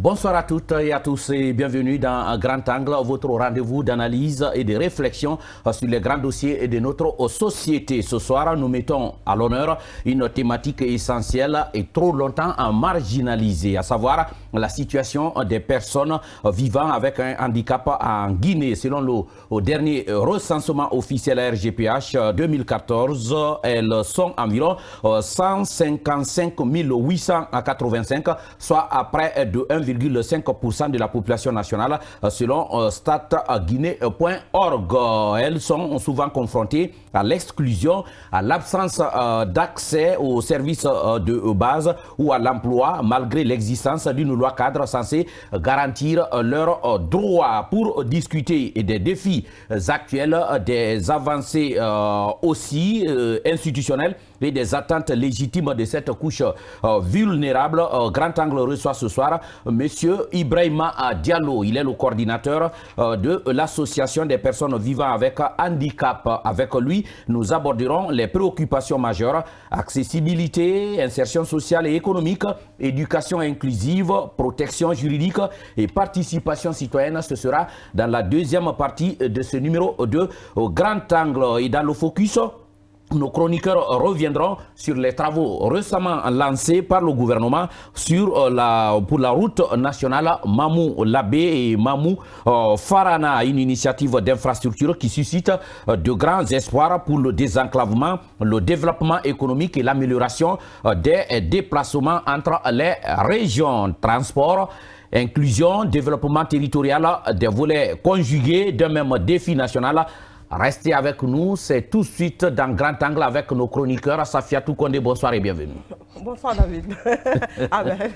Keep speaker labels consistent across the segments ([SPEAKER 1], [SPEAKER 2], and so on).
[SPEAKER 1] Bonsoir à toutes et à tous et bienvenue dans Grand Angle, votre rendez-vous d'analyse et de réflexion sur les grands dossiers de notre société. Ce soir, nous mettons à l'honneur une thématique essentielle et trop longtemps marginalisée, à savoir la situation des personnes vivant avec un handicap en Guinée. Selon le dernier recensement officiel RGPH 2014, elles sont environ 155 885, soit à près de 1,5% de la population nationale selon statguinée.org. Elles sont souvent confrontées à l'exclusion, à l'absence d'accès aux services de base ou à l'emploi malgré l'existence d'une loi cadre censée garantir leurs droits. Pour discuter des défis actuels, des avancées aussi institutionnelles et des attentes légitimes de cette couche vulnérable, Grand Angle reçoit ce soir Monsieur Ibrahima Diallo. Il est le coordinateur de l'association des personnes vivant avec handicap. Avec lui, nous aborderons les préoccupations majeures: accessibilité, insertion sociale et économique, éducation inclusive, protection juridique et participation citoyenne. Ce sera dans la deuxième partie de ce numéro 2 au Grand Angle. Et dans le focus, nos chroniqueurs reviendront sur les travaux récemment lancés par le gouvernement pour la route nationale Mamou-Labé et Mamou-Farana, une initiative d'infrastructure qui suscite de grands espoirs pour le désenclavement, le développement économique et l'amélioration des déplacements entre les régions. Transport, inclusion, développement territorial, des volets conjugués d'un même défi national. Restez avec nous, c'est tout de suite dans Grand Angle avec nos chroniqueurs. Safiatou Kondé, bonsoir et bienvenue.
[SPEAKER 2] Bonsoir David.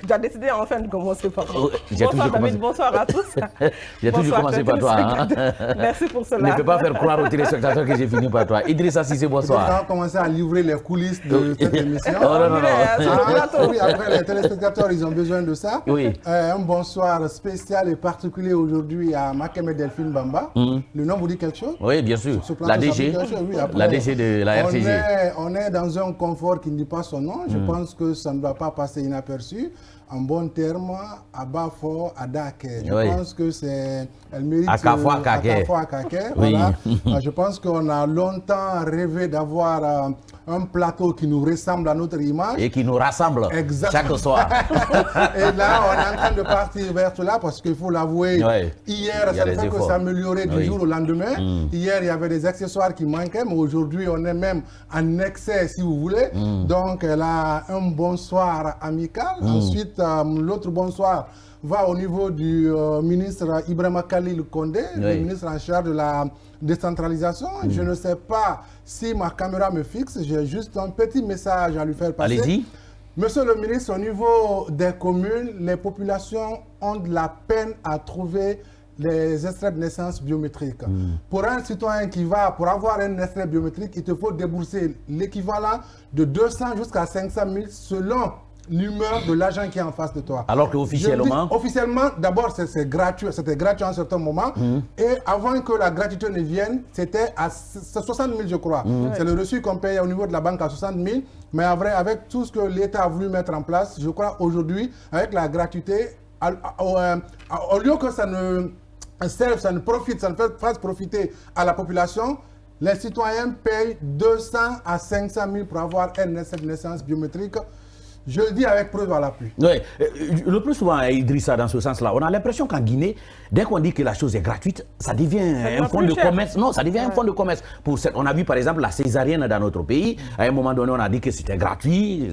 [SPEAKER 2] Tu as décidé enfin de commencer par toi. Bonsoir David, bonsoir à tous.
[SPEAKER 1] J'ai toujours commencé par toi. Hein?
[SPEAKER 2] Merci pour cela.
[SPEAKER 1] Ne peux pas faire croire aux téléspectateurs que j'ai fini par toi. Idrissa Cissé, bonsoir.
[SPEAKER 3] On va commencer à livrer les coulisses de cette émission.
[SPEAKER 1] Oui,
[SPEAKER 3] après les téléspectateurs, ils ont besoin de ça.
[SPEAKER 1] Oui.
[SPEAKER 3] Un bonsoir spécial et particulier aujourd'hui à Makeme Delphine Bamba. Le nom vous dit quelque chose?
[SPEAKER 1] Oui, bien sûr. La DG,
[SPEAKER 3] oui, après,
[SPEAKER 1] la DG de la RTG.
[SPEAKER 3] On est dans un confort qui ne dit pas son nom. Je pense que ça ne doit pas passer inaperçu. En bon terme, à Bafo, à Dake. Je pense que c'est... Elle mérite...
[SPEAKER 1] À Kafwa Kake.
[SPEAKER 3] Voilà. Je pense qu'on a longtemps rêvé d'avoir un plateau qui nous ressemble à notre image.
[SPEAKER 1] Et qui nous rassemble chaque soir.
[SPEAKER 3] Et là, on est en train de partir vers cela parce qu'il faut l'avouer, hier, ça ne fait que s'améliorer du jour au lendemain. Hier, il y avait des accessoires qui manquaient, mais aujourd'hui, on est même en excès, si vous voulez. Donc, elle a un bonsoir amical. Ensuite, l'autre bonsoir va au niveau du ministre Ibrahima Khalil Kondé, le ministre en charge de la décentralisation. Je ne sais pas si ma caméra me fixe, j'ai juste un petit message à lui faire passer.
[SPEAKER 1] Allez-y.
[SPEAKER 3] Monsieur le ministre, au niveau des communes, les populations ont de la peine à trouver les extraits de naissance biométriques. Pour un citoyen qui va, pour avoir un extrait biométrique, il te faut débourser l'équivalent de 200 jusqu'à 500 000 selon l'humeur de l'agent qui est en face de toi.
[SPEAKER 1] Alors qu'officiellement...
[SPEAKER 3] Officiellement, d'abord, c'est gratuit. C'était gratuit à un certain moment. Et avant que la gratuité ne vienne, c'était à 60 000, je crois. C'est le reçu qu'on paye au niveau de la banque à 60 000. Mais avec tout ce que l'État a voulu mettre en place, je crois aujourd'hui, avec la gratuité, au lieu que ça ne serve, ça ne profite, ça ne fasse profiter à la population, les citoyens payent 200 à 500 000 pour avoir un extrait de naissance biométrique. Je le dis avec preuve à l'appui.
[SPEAKER 1] Oui, le plus souvent, Idrissa, dans ce sens-là, on a l'impression qu'en Guinée, dès qu'on dit que la chose est gratuite, ça devient un fonds de commerce. Non, ça devient un fonds de commerce. On a vu par exemple la césarienne dans notre pays. À un moment donné, on a dit que c'était gratuit.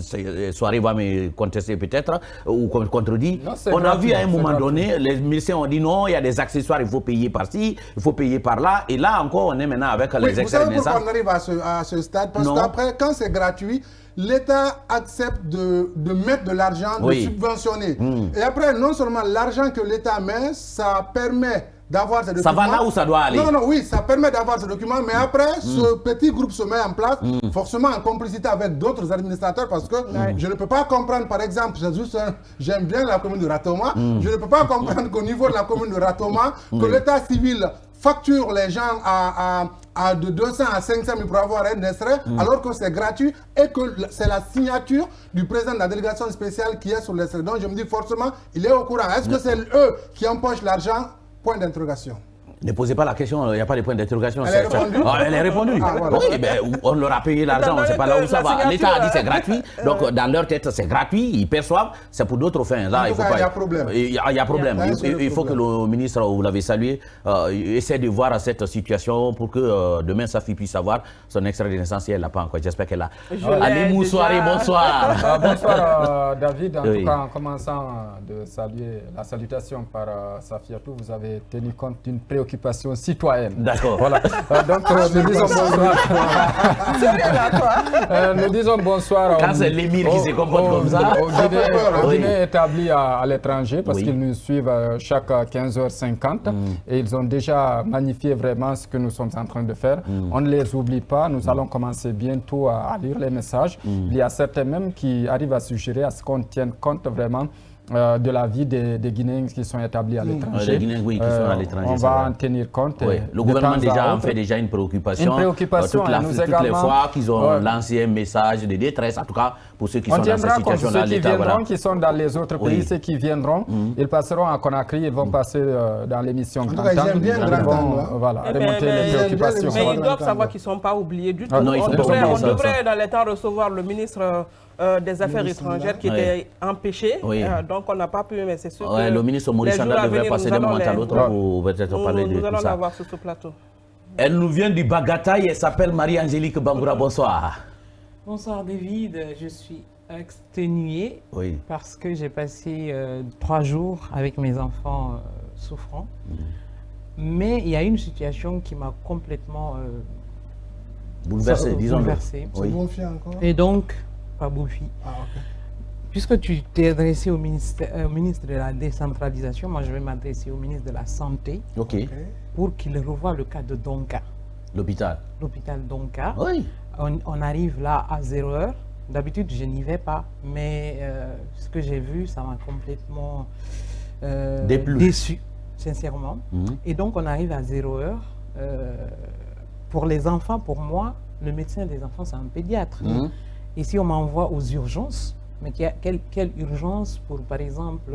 [SPEAKER 1] Soirée va me contester peut-être ou contredire. On a vu à un moment donné, les médecins ont dit non, il y a des accessoires, il faut payer par-ci, il faut payer par-là. Et là encore, on est maintenant avec les extraits de naissance.
[SPEAKER 3] Vous savez pourquoi on arrive à ce stade? Parce qu'après, quand c'est gratuit, l'État accepte de mettre de l'argent, de subventionner. Et après, non seulement l'argent que l'État met, ça permet d'avoir ces documents.
[SPEAKER 1] Ça va là où ça doit aller.
[SPEAKER 3] Non, oui, ça permet d'avoir ces documents, mais après, ce petit groupe se met en place, forcément en complicité avec d'autres administrateurs, parce que je ne peux pas comprendre, par exemple, j'aime bien la commune de Ratoma, je ne peux pas comprendre qu'au niveau de la commune de Ratoma, que l'État civil facture les gens de 200 à 500 000 pour avoir un extrait, alors que c'est gratuit et que c'est la signature du président de la délégation spéciale qui est sur l'extrait. Donc je me dis forcément, il est au courant. Est-ce que c'est eux qui empochent l'argent? Point d'interrogation.
[SPEAKER 1] Ne posez pas la question, il n'y a pas de point d'interrogation.
[SPEAKER 3] Elle est répondue.
[SPEAKER 1] Elle est répondue.
[SPEAKER 3] Ah, voilà.
[SPEAKER 1] Oui, ben, on leur a payé l'argent, on ne sait pas là où ça va. L'État a dit c'est gratuit, donc dans leur tête c'est gratuit, ils perçoivent, c'est pour d'autres fins. Là,
[SPEAKER 3] en tout cas, il y a problème.
[SPEAKER 1] Il y a problème. Il faut que le ministre, vous l'avez salué, essaie de voir cette situation pour que demain Safi puisse avoir son extrait de naissance si elle l'a pas encore. J'espère qu'elle a. Allez, bonsoir et bonsoir.
[SPEAKER 4] Bonsoir David, en tout cas en commençant de saluer la salutation par Safiatou, vous avez tenu compte d'une préoccupation citoyenne.
[SPEAKER 1] D'accord.
[SPEAKER 4] Voilà. Donc nous disons bonsoir. Nous disons bonsoir.
[SPEAKER 1] Quand c'est l'émir qui se comporte comme ça.
[SPEAKER 4] Aux Guinéens établis à l'étranger parce qu'ils nous suivent chaque 15h50 et ils ont déjà magnifié vraiment ce que nous sommes en train de faire. On ne les oublie pas. Nous allons commencer bientôt à lire les messages. Il y a certains même qui arrivent à suggérer à ce qu'on tienne compte vraiment de la vie des Guinéens qui sont établis à l'étranger.
[SPEAKER 1] Les Guinéens, oui, qui sont à l'étranger.
[SPEAKER 4] On va en tenir compte.
[SPEAKER 1] Oui. Le gouvernement déjà en fait déjà une préoccupation. Toutes les fois qu'ils ont lancé un message de détresse, en tout cas pour ceux qui sont dans cette situation-là.
[SPEAKER 4] Ceux qui viendront, qui sont dans les autres pays, ceux qui viendront, ils passeront à Conakry, ils vont passer dans l'émission Grand Temps. Ils vont remonter les préoccupations.
[SPEAKER 2] Mais ils doivent savoir qu'ils ne sont pas oubliés du tout. On devrait dans les temps recevoir le ministre des Affaires étrangères qui était empêché, donc on n'a pas pu, mais c'est sûr que
[SPEAKER 1] le ministre Maurice Chanda devrait passer d'un moment à l'autre pour peut-être parler de tout ça.
[SPEAKER 2] Nous allons l'avoir sur ce plateau.
[SPEAKER 1] Elle nous vient du Bagataï, elle s'appelle Marie-Angélique Bangoura, bonsoir.
[SPEAKER 5] Bonsoir David, je suis exténuée parce que j'ai passé 3 jours avec mes enfants souffrants, mais il y a une situation qui m'a complètement
[SPEAKER 1] bouleversée, disons.
[SPEAKER 5] Bouleversée.
[SPEAKER 3] Encore.
[SPEAKER 5] Et donc, pas Boufi. Puisque tu t'es adressé au ministre de la décentralisation, moi je vais m'adresser au ministre de la Santé pour qu'il revoie le cas de Donka.
[SPEAKER 1] L'hôpital.
[SPEAKER 5] L'hôpital Donka.
[SPEAKER 1] Oui.
[SPEAKER 5] On arrive là à 0 heure. D'habitude, je n'y vais pas, mais ce que j'ai vu, ça m'a complètement déçu, sincèrement. Et donc, on arrive à 0 heure. Pour les enfants, pour moi, le médecin des enfants, c'est un pédiatre. Et si on m'envoie aux urgences, mais quelle urgence pour, par exemple,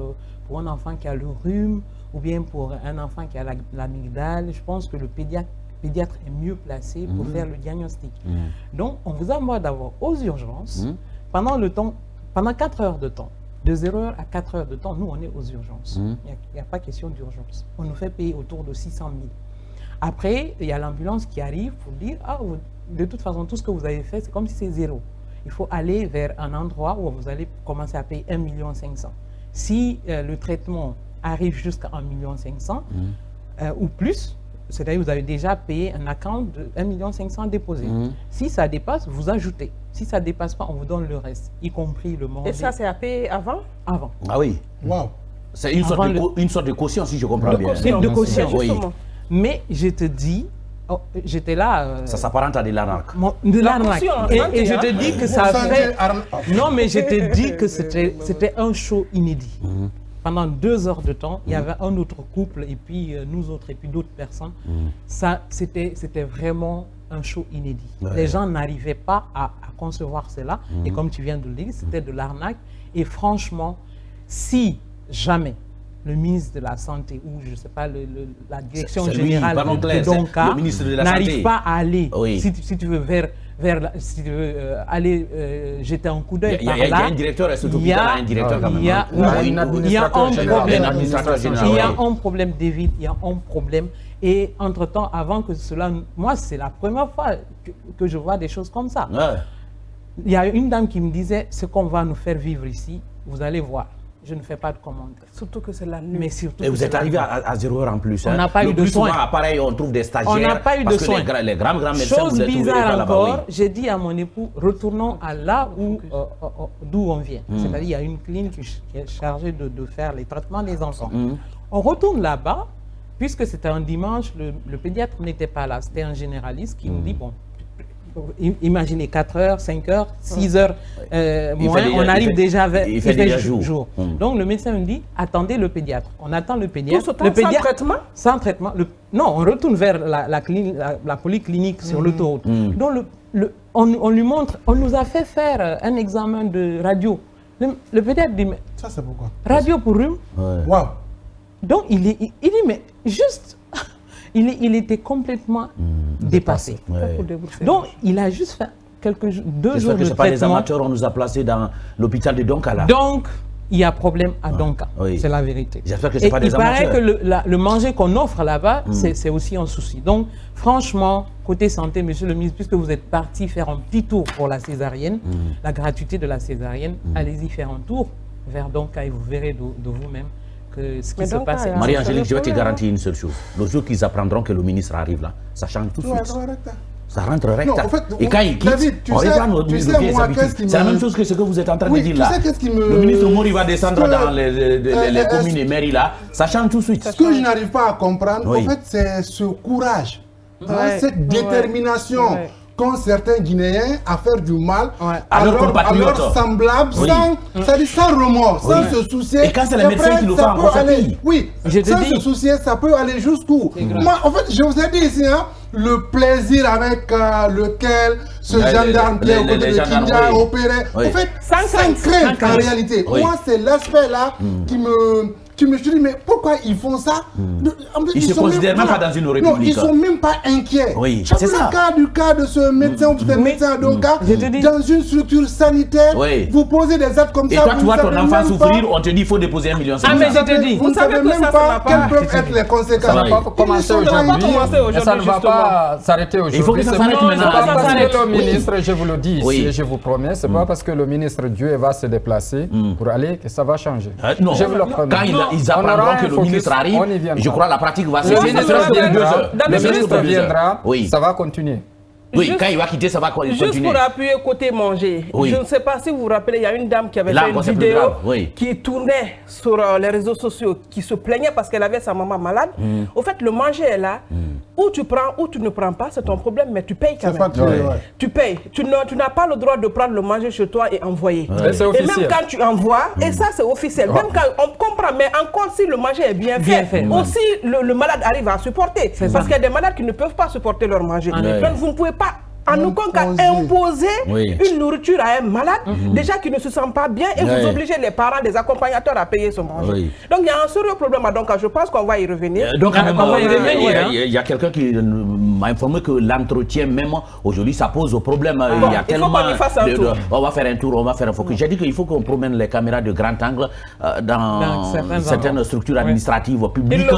[SPEAKER 5] pour un enfant qui a le rhume ou bien pour un enfant qui a l'amygdale, je pense que le pédiatre est mieux placé pour faire le diagnostic. Donc, on vous envoie d'abord aux urgences pendant 4 heures de temps. De 0 heure à 4 heures de temps, nous, on est aux urgences. Il n'y a pas question d'urgence. On nous fait payer autour de 600 000. Après, il y a l'ambulance qui arrive pour dire « Ah, de toute façon, tout ce que vous avez fait, c'est comme si c'est zéro. Il faut aller vers un endroit où vous allez commencer à payer 1,5 million. Si le traitement arrive jusqu'à 1,5 million ou plus, c'est-à-dire que vous avez déjà payé un account de 1,5 million déposé. Si ça dépasse, vous ajoutez. Si ça ne dépasse pas, on vous donne le reste, y compris le montant.
[SPEAKER 2] Et ça, c'est à payer avant?
[SPEAKER 5] Avant.
[SPEAKER 1] Ah oui.
[SPEAKER 3] Wow.
[SPEAKER 1] C'est une sorte de caution, si je comprends bien.
[SPEAKER 5] De caution,
[SPEAKER 1] oui.
[SPEAKER 5] Mais je te dis, j'étais là...
[SPEAKER 1] ça s'apparente à de l'arnaque.
[SPEAKER 5] De l'arnaque. Et je te dis que ça fait... Non, mais je te dis que c'était un show inédit. Pendant 2 heures de temps, il y avait un autre couple, et puis nous autres, et puis d'autres personnes. C'était vraiment un show inédit. Les gens n'arrivaient pas à concevoir cela. Et comme tu viens de le dire, c'était de l'arnaque. Et franchement, si jamais le ministre de la Santé ou, je ne sais pas, la direction générale de Donka n'arrive pas à aller, si tu veux, si tu veux aller jeter un coup d'œil par là.
[SPEAKER 1] Il y a un directeur, il y a un directeur quand même.
[SPEAKER 5] Il y a un problème, David, il y a un problème. Et entre-temps, avant que cela... Moi, c'est la première fois que je vois des choses comme ça. Il y a une dame qui me disait, ce qu'on va nous faire vivre ici, vous allez voir. Je ne fais pas de commentaires.
[SPEAKER 2] Surtout que c'est la nuit.
[SPEAKER 5] Mais surtout
[SPEAKER 1] et vous êtes arrivé à 0 heure en plus.
[SPEAKER 5] On n'a pas eu de soins.
[SPEAKER 1] Souvent, pareil, on trouve des stagiaires.
[SPEAKER 5] On n'a pas eu de soins.
[SPEAKER 1] Les grands médecins,
[SPEAKER 5] chose bizarre encore, j'ai dit à mon époux, retournons à là d'où on vient. C'est-à-dire, il y a une clinique qui est chargée de faire les traitements des enfants. On retourne là-bas, puisque c'était un dimanche, le pédiatre n'était pas là. C'était un généraliste qui nous dit, bon, imaginez 4 heures, 5 heures, 6 heures moins, on arrive déjà vers
[SPEAKER 1] il fait déjà jour.
[SPEAKER 5] Donc le médecin me dit, attendez le pédiatre. On attend le pédiatre.
[SPEAKER 2] Tout ce temps, sans traitement? Sans
[SPEAKER 5] traitement. Non, on retourne vers la polyclinique sur l'autoroute. Donc on lui montre, on nous a fait faire un examen de radio. Le pédiatre dit, mais
[SPEAKER 3] ça c'est pourquoi?
[SPEAKER 5] Radio pour rhume.
[SPEAKER 3] Waouh.
[SPEAKER 5] Donc il dit, mais juste, il était complètement dépassé. Donc il a juste fait quelques jours, 2 jours de traitement.
[SPEAKER 1] Pas les amateurs, on nous a placés dans l'hôpital de Donka là.
[SPEAKER 5] Donc il y a problème à Donka, c'est la vérité.
[SPEAKER 1] J'espère que c'est pas des amateurs.
[SPEAKER 5] Il paraît que le manger qu'on offre là-bas, c'est aussi un souci. Donc franchement, côté santé, monsieur le ministre, puisque vous êtes parti faire un petit tour pour la césarienne, la gratuité de la césarienne, allez-y faire un tour vers Donka et vous verrez de vous-même que ce qui se passe.
[SPEAKER 1] Marie-Angélique, je vais te garantir une seule chose. Le jour qu'ils apprendront que le ministre arrive là, ça change tout de suite. Ça rentre recta.
[SPEAKER 3] En fait,
[SPEAKER 1] et quand il quitte,
[SPEAKER 3] David,
[SPEAKER 1] on reprend nos pieds. C'est la même chose que ce que vous êtes en train de dire là. Le ministre Mori va descendre dans les communes et mairies là, ça change tout de suite.
[SPEAKER 3] Ce que je n'arrive pas à comprendre, en fait, c'est ce courage, cette détermination qu'ont certains Guinéens à faire du mal à leurs semblables, sans remords, sans se soucier.
[SPEAKER 1] Et quand c'est les médecins qui le font encore, ça pille.
[SPEAKER 3] Oui, sans se soucier, ça peut aller jusqu'où? Moi, en fait, je vous ai dit ici, le plaisir avec lequel ce gendarme qui est au côté de Kindia opérait, en fait, sans crainte en réalité. Moi, c'est l'aspect-là qui me dis, mais pourquoi ils font ça?
[SPEAKER 1] Ils se considèrent même pas dans une république.
[SPEAKER 3] Non, ils sont même pas inquiets.
[SPEAKER 1] C'est ça.
[SPEAKER 3] Le cas de ce médecin ou de ce médecin à Donka, dans une structure sanitaire, vous posez des actes comme ça.
[SPEAKER 1] Et toi, tu vois ton enfant souffrir, on te dit qu'il faut déposer 1 million.
[SPEAKER 5] Ah, mais je te dis,
[SPEAKER 3] vous ne savez même pas quelles peuvent être les conséquences.
[SPEAKER 4] Ça ne va pas commencer aujourd'hui. Ça ne va pas s'arrêter aujourd'hui.
[SPEAKER 1] Il faut que ça s'arrête maintenant.
[SPEAKER 4] Parce que le ministre, je vous le dis ici, et je vous promets, ce n'est pas parce que le ministre Dieu va se déplacer pour aller que ça va changer.
[SPEAKER 1] Non, quand ils apprendront que le ministre arrive, je crois que la pratique va se faire.
[SPEAKER 4] Le ministre viendra, ça va continuer.
[SPEAKER 1] Oui, quand il va quitter, ça va continuer.
[SPEAKER 2] Juste pour appuyer côté manger, je ne sais pas si vous vous rappelez, il y a une dame qui avait fait une vidéo qui tournait sur les réseaux sociaux, qui se plaignait parce qu'elle avait sa maman malade. Au fait, le manger est là, ou tu prends ou tu ne prends pas, c'est ton problème, mais tu payes quand même. Tu payes. Tu n'as pas le droit de prendre le manger chez toi et envoyer. Et même quand tu envoies, et ça c'est officiel, même quand on comprend, mais encore si le manger est bien fait, aussi le malade arrive à supporter. Parce qu'il y a des malades qui ne peuvent pas supporter leur manger. Donc vous ne pouvez pas en aucun cas imposer une nourriture à un malade, déjà qui ne se sent pas bien, et vous obligez les parents, les accompagnateurs à payer son manger. Donc il y a un sérieux problème, donc je pense qu'on va y revenir.
[SPEAKER 1] Donc il y a quelqu'un qui m'a informé que l'entretien même aujourd'hui ça pose problème. Il y a tellement on va faire un tour, on va faire un focus. J'ai dit qu'il faut qu'on promène les caméras de grand angle dans certaines structures administratives publiques.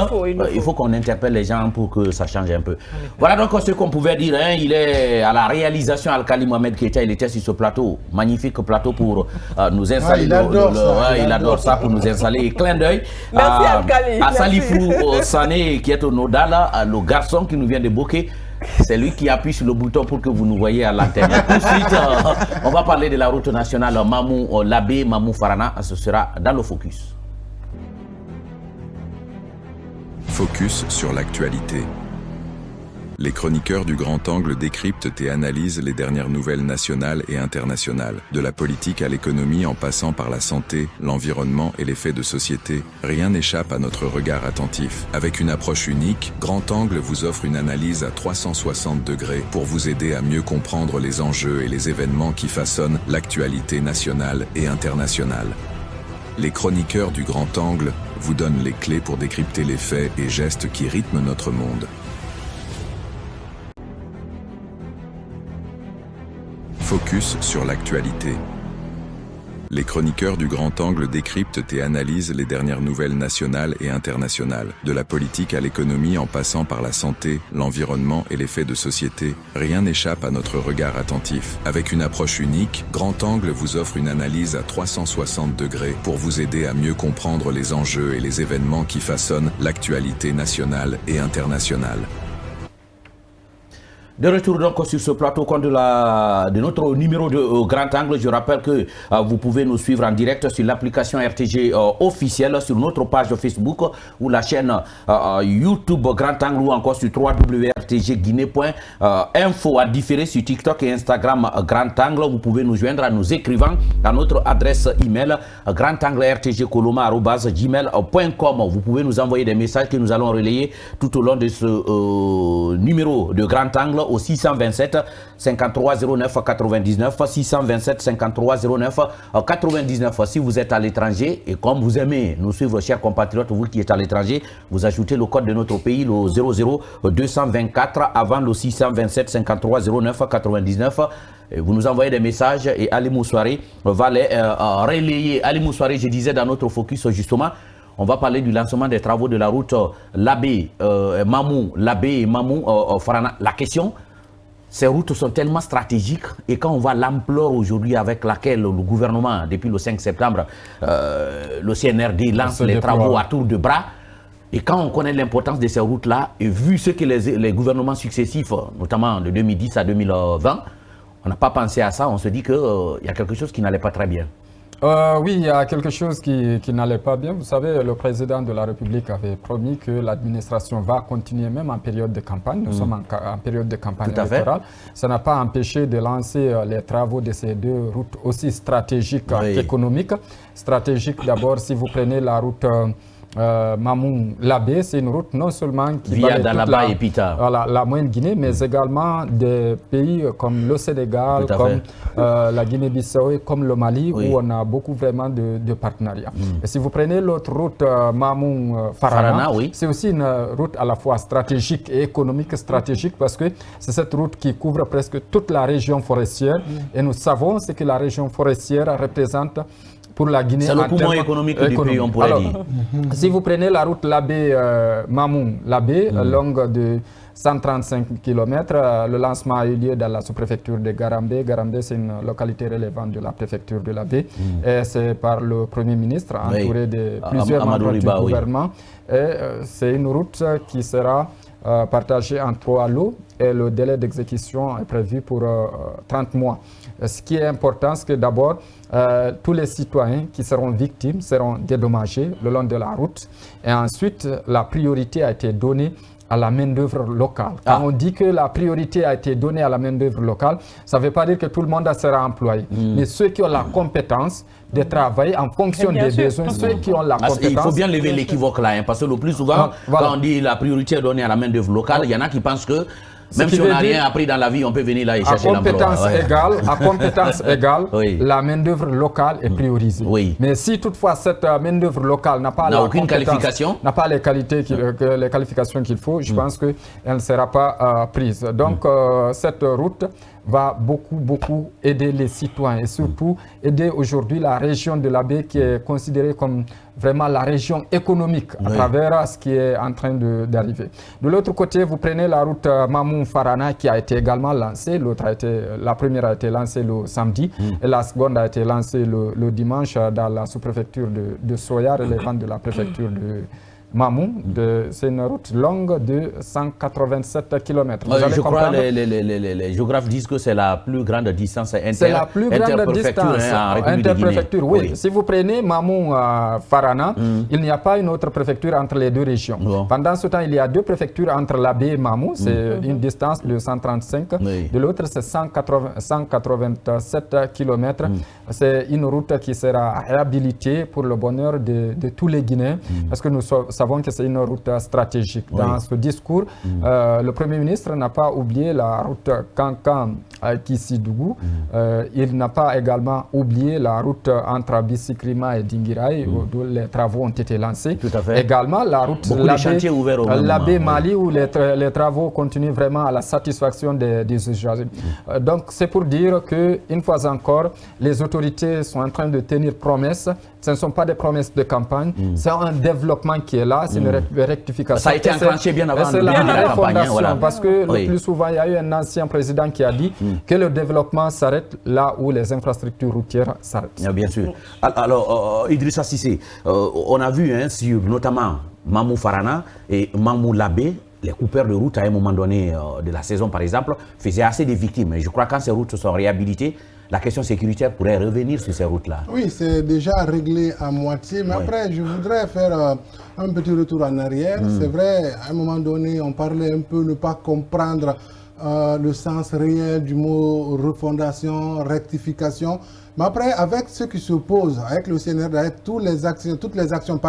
[SPEAKER 1] Il faut qu'on interpelle les gens pour que ça change un peu. Voilà donc ce qu'on pouvait dire. Il est à la réalisation Al-Khali Mohamed Keita, il était sur ce plateau, magnifique plateau pour nous installer.
[SPEAKER 3] Il
[SPEAKER 1] adore ça pour nous installer. Clin d'œil à Salifou Sané qui est au Nodal, le garçon qui nous vient de Bokeh. C'est lui qui appuie sur le bouton pour que vous nous voyez à l'antenne. Tout de suite, on va parler de la route nationale Mamou Labé, Mamou Farana. Ce sera dans le focus.
[SPEAKER 6] Focus sur l'actualité. Les chroniqueurs du Grand Angle décryptent et analysent les dernières nouvelles nationales et internationales. De la politique à l'économie en passant par la santé, l'environnement et les faits de société, rien n'échappe à notre regard attentif. Avec une approche unique, Grand Angle vous offre une analyse à 360 degrés pour vous aider à mieux comprendre les enjeux et les événements qui façonnent l'actualité nationale et internationale. Les chroniqueurs du Grand Angle vous donnent les clés pour décrypter les faits et gestes qui rythment notre monde. Focus sur l'actualité. Les chroniqueurs du Grand Angle décryptent et analysent les dernières nouvelles nationales et internationales. De la politique à l'économie en passant par la santé, l'environnement et les faits de société, rien n'échappe à notre regard attentif. Avec une approche unique, Grand Angle vous offre une analyse à 360 degrés pour vous aider à mieux comprendre les enjeux et les événements qui façonnent l'actualité nationale et internationale.
[SPEAKER 1] De retour donc sur ce plateau compte de notre numéro de Grand Angle. Je rappelle que vous pouvez nous suivre en direct sur l'application RTG officielle, sur notre page Facebook ou la chaîne YouTube Grand Angle ou encore sur www.rtg.sn. rtgguinée.info, à différer sur TikTok et Instagram Grand Angle. Vous pouvez nous joindre en nous écrivant à notre adresse email grandanglertgcoloma@gmail.com. Vous pouvez nous envoyer des messages que nous allons relayer tout au long de ce numéro de Grand Angle au 627 53 09 99 627 53 09 99. Si vous êtes à l'étranger et comme vous aimez nous suivre, chers compatriotes, vous qui êtes à l'étranger, vous ajoutez le code de notre pays, le 00 224 avant le 627 53 09 99. Et vous nous envoyez des messages et Ali Moussoiré va les relayer. Ali Moussoiré, je disais dans notre focus justement, on va parler du lancement des travaux de la route Labé, Mamou, Labé et Mamou, Farana. La question, ces routes sont tellement stratégiques et quand on voit l'ampleur aujourd'hui avec laquelle le gouvernement, depuis le 5 septembre, le CNRD lance les travaux à tour de bras, et quand on connaît l'importance de ces routes-là, et vu ce que les gouvernements successifs, notamment de 2010 à 2020, on n'a pas pensé à ça, on se dit qu'il y a quelque chose qui n'allait pas très bien.
[SPEAKER 4] Oui, il y a quelque chose qui n'allait pas bien. Vous savez, le président de la République avait promis que l'administration va continuer même en période de campagne. Nous sommes en période de campagne électorale. Ça n'a pas empêché de lancer les travaux de ces deux routes aussi stratégiques qu'économiques. Stratégiques d'abord, si vous prenez la route Mamou-Labé, c'est une route non seulement qui va la moyenne Guinée, mais également des pays comme le Sénégal, comme la Guinée-Bissau, comme le Mali, où on a beaucoup vraiment de partenariats. Et si vous prenez l'autre route Mamou-Farana, c'est aussi une route à la fois stratégique et économique stratégique parce que c'est cette route qui couvre presque toute la région forestière et nous savons ce que la région forestière représente pour la Guinée.
[SPEAKER 1] C'est le poumon économique du pays, on pourrait dire.
[SPEAKER 4] Si vous prenez la route Labé-Mamou-Labé, longue de 135 km, le lancement a eu lieu dans la sous-préfecture de Garambé. Garambé, c'est une localité relevante de la préfecture de Labé. Et c'est par le Premier ministre, entouré de plusieurs membres du gouvernement. Et c'est une route qui sera partagée en 3 lots et le délai d'exécution est prévu pour 30 mois. Ce qui est important, c'est que d'abord, tous les citoyens qui seront victimes seront dédommagés le long de la route. Et ensuite, la priorité a été donnée à la main-d'œuvre locale. Quand on dit que la priorité a été donnée à la main-d'œuvre locale, ça ne veut pas dire que tout le monde sera employé. Mais ceux qui ont la compétence de travailler en fonction des besoins, ceux qui ont la compétence...
[SPEAKER 1] Il faut bien lever l'équivoque là, parce que le plus souvent, quand on dit la priorité est donnée à la main-d'œuvre locale, il y en a qui pensent que même si on n'a rien appris dans la vie, on peut venir là et chercher l'emploi.
[SPEAKER 4] À compétence égale, la main-d'œuvre locale est priorisée. Mais si toutefois cette main-d'œuvre locale n'a pas
[SPEAKER 1] aucune qualification,
[SPEAKER 4] n'a pas les qualifications qu'il faut, je pense qu'elle ne sera pas prise. Donc cette route va beaucoup aider les citoyens et surtout aider aujourd'hui la région de Labé qui est considérée comme vraiment la région économique à travers ce qui est en train d'arriver. De l'autre côté, vous prenez la route Mamou-Farana qui a été également lancée. La première a été lancée le samedi et la seconde a été lancée le dimanche dans la sous-préfecture de Soya, relevant de la préfecture de Mamou. C'est une route longue de 187 km.
[SPEAKER 1] Je crois que les géographes disent que c'est la plus grande distance
[SPEAKER 4] interpréfecture. Oui. Si vous prenez Mamou-Farana, il n'y a pas une autre préfecture entre les deux régions. Pendant ce temps, il y a 2 préfectures entre Labé et Mamou. C'est une distance de 135. De l'autre, c'est 187 km. C'est une route qui sera réhabilitée pour le bonheur de tous les Guinéens parce que nous savons que c'est une route stratégique. Dans ce discours, le Premier ministre n'a pas oublié la route Kankan-Kissidougou. Il n'a pas également oublié la route entre Abissi-Krima et Dinguiraï, où les travaux ont été lancés.
[SPEAKER 1] Tout à fait.
[SPEAKER 4] Également, la route Labé-Mali, où les travaux continuent vraiment à la satisfaction des usagers. Donc, c'est pour dire qu'une fois encore, les autorités sont en train de tenir promesse. Ce ne sont pas des promesses de campagne, c'est un développement qui est là, c'est une rectification.
[SPEAKER 1] Ça a été enclenché bien avant
[SPEAKER 4] la campagne. Parce que le plus souvent, il y a eu un ancien président qui a dit que le développement s'arrête là où les infrastructures routières s'arrêtent.
[SPEAKER 1] Bien sûr. Alors, Idrissa Cissé, on a vu sur notamment Mamou-Farana et Mamou-Labé, les coupeurs de route à un moment donné de la saison, par exemple, faisaient assez de victimes. Et je crois que quand ces routes sont réhabilitées, la question sécuritaire pourrait revenir sur ces routes-là.
[SPEAKER 3] Oui, c'est déjà réglé à moitié, mais après, je voudrais faire un petit retour en arrière. C'est vrai, à un moment donné, on parlait un peu ne pas comprendre le sens réel du mot refondation, rectification. Mais après, avec ce qui se pose, avec le CNRD, avec toutes les actions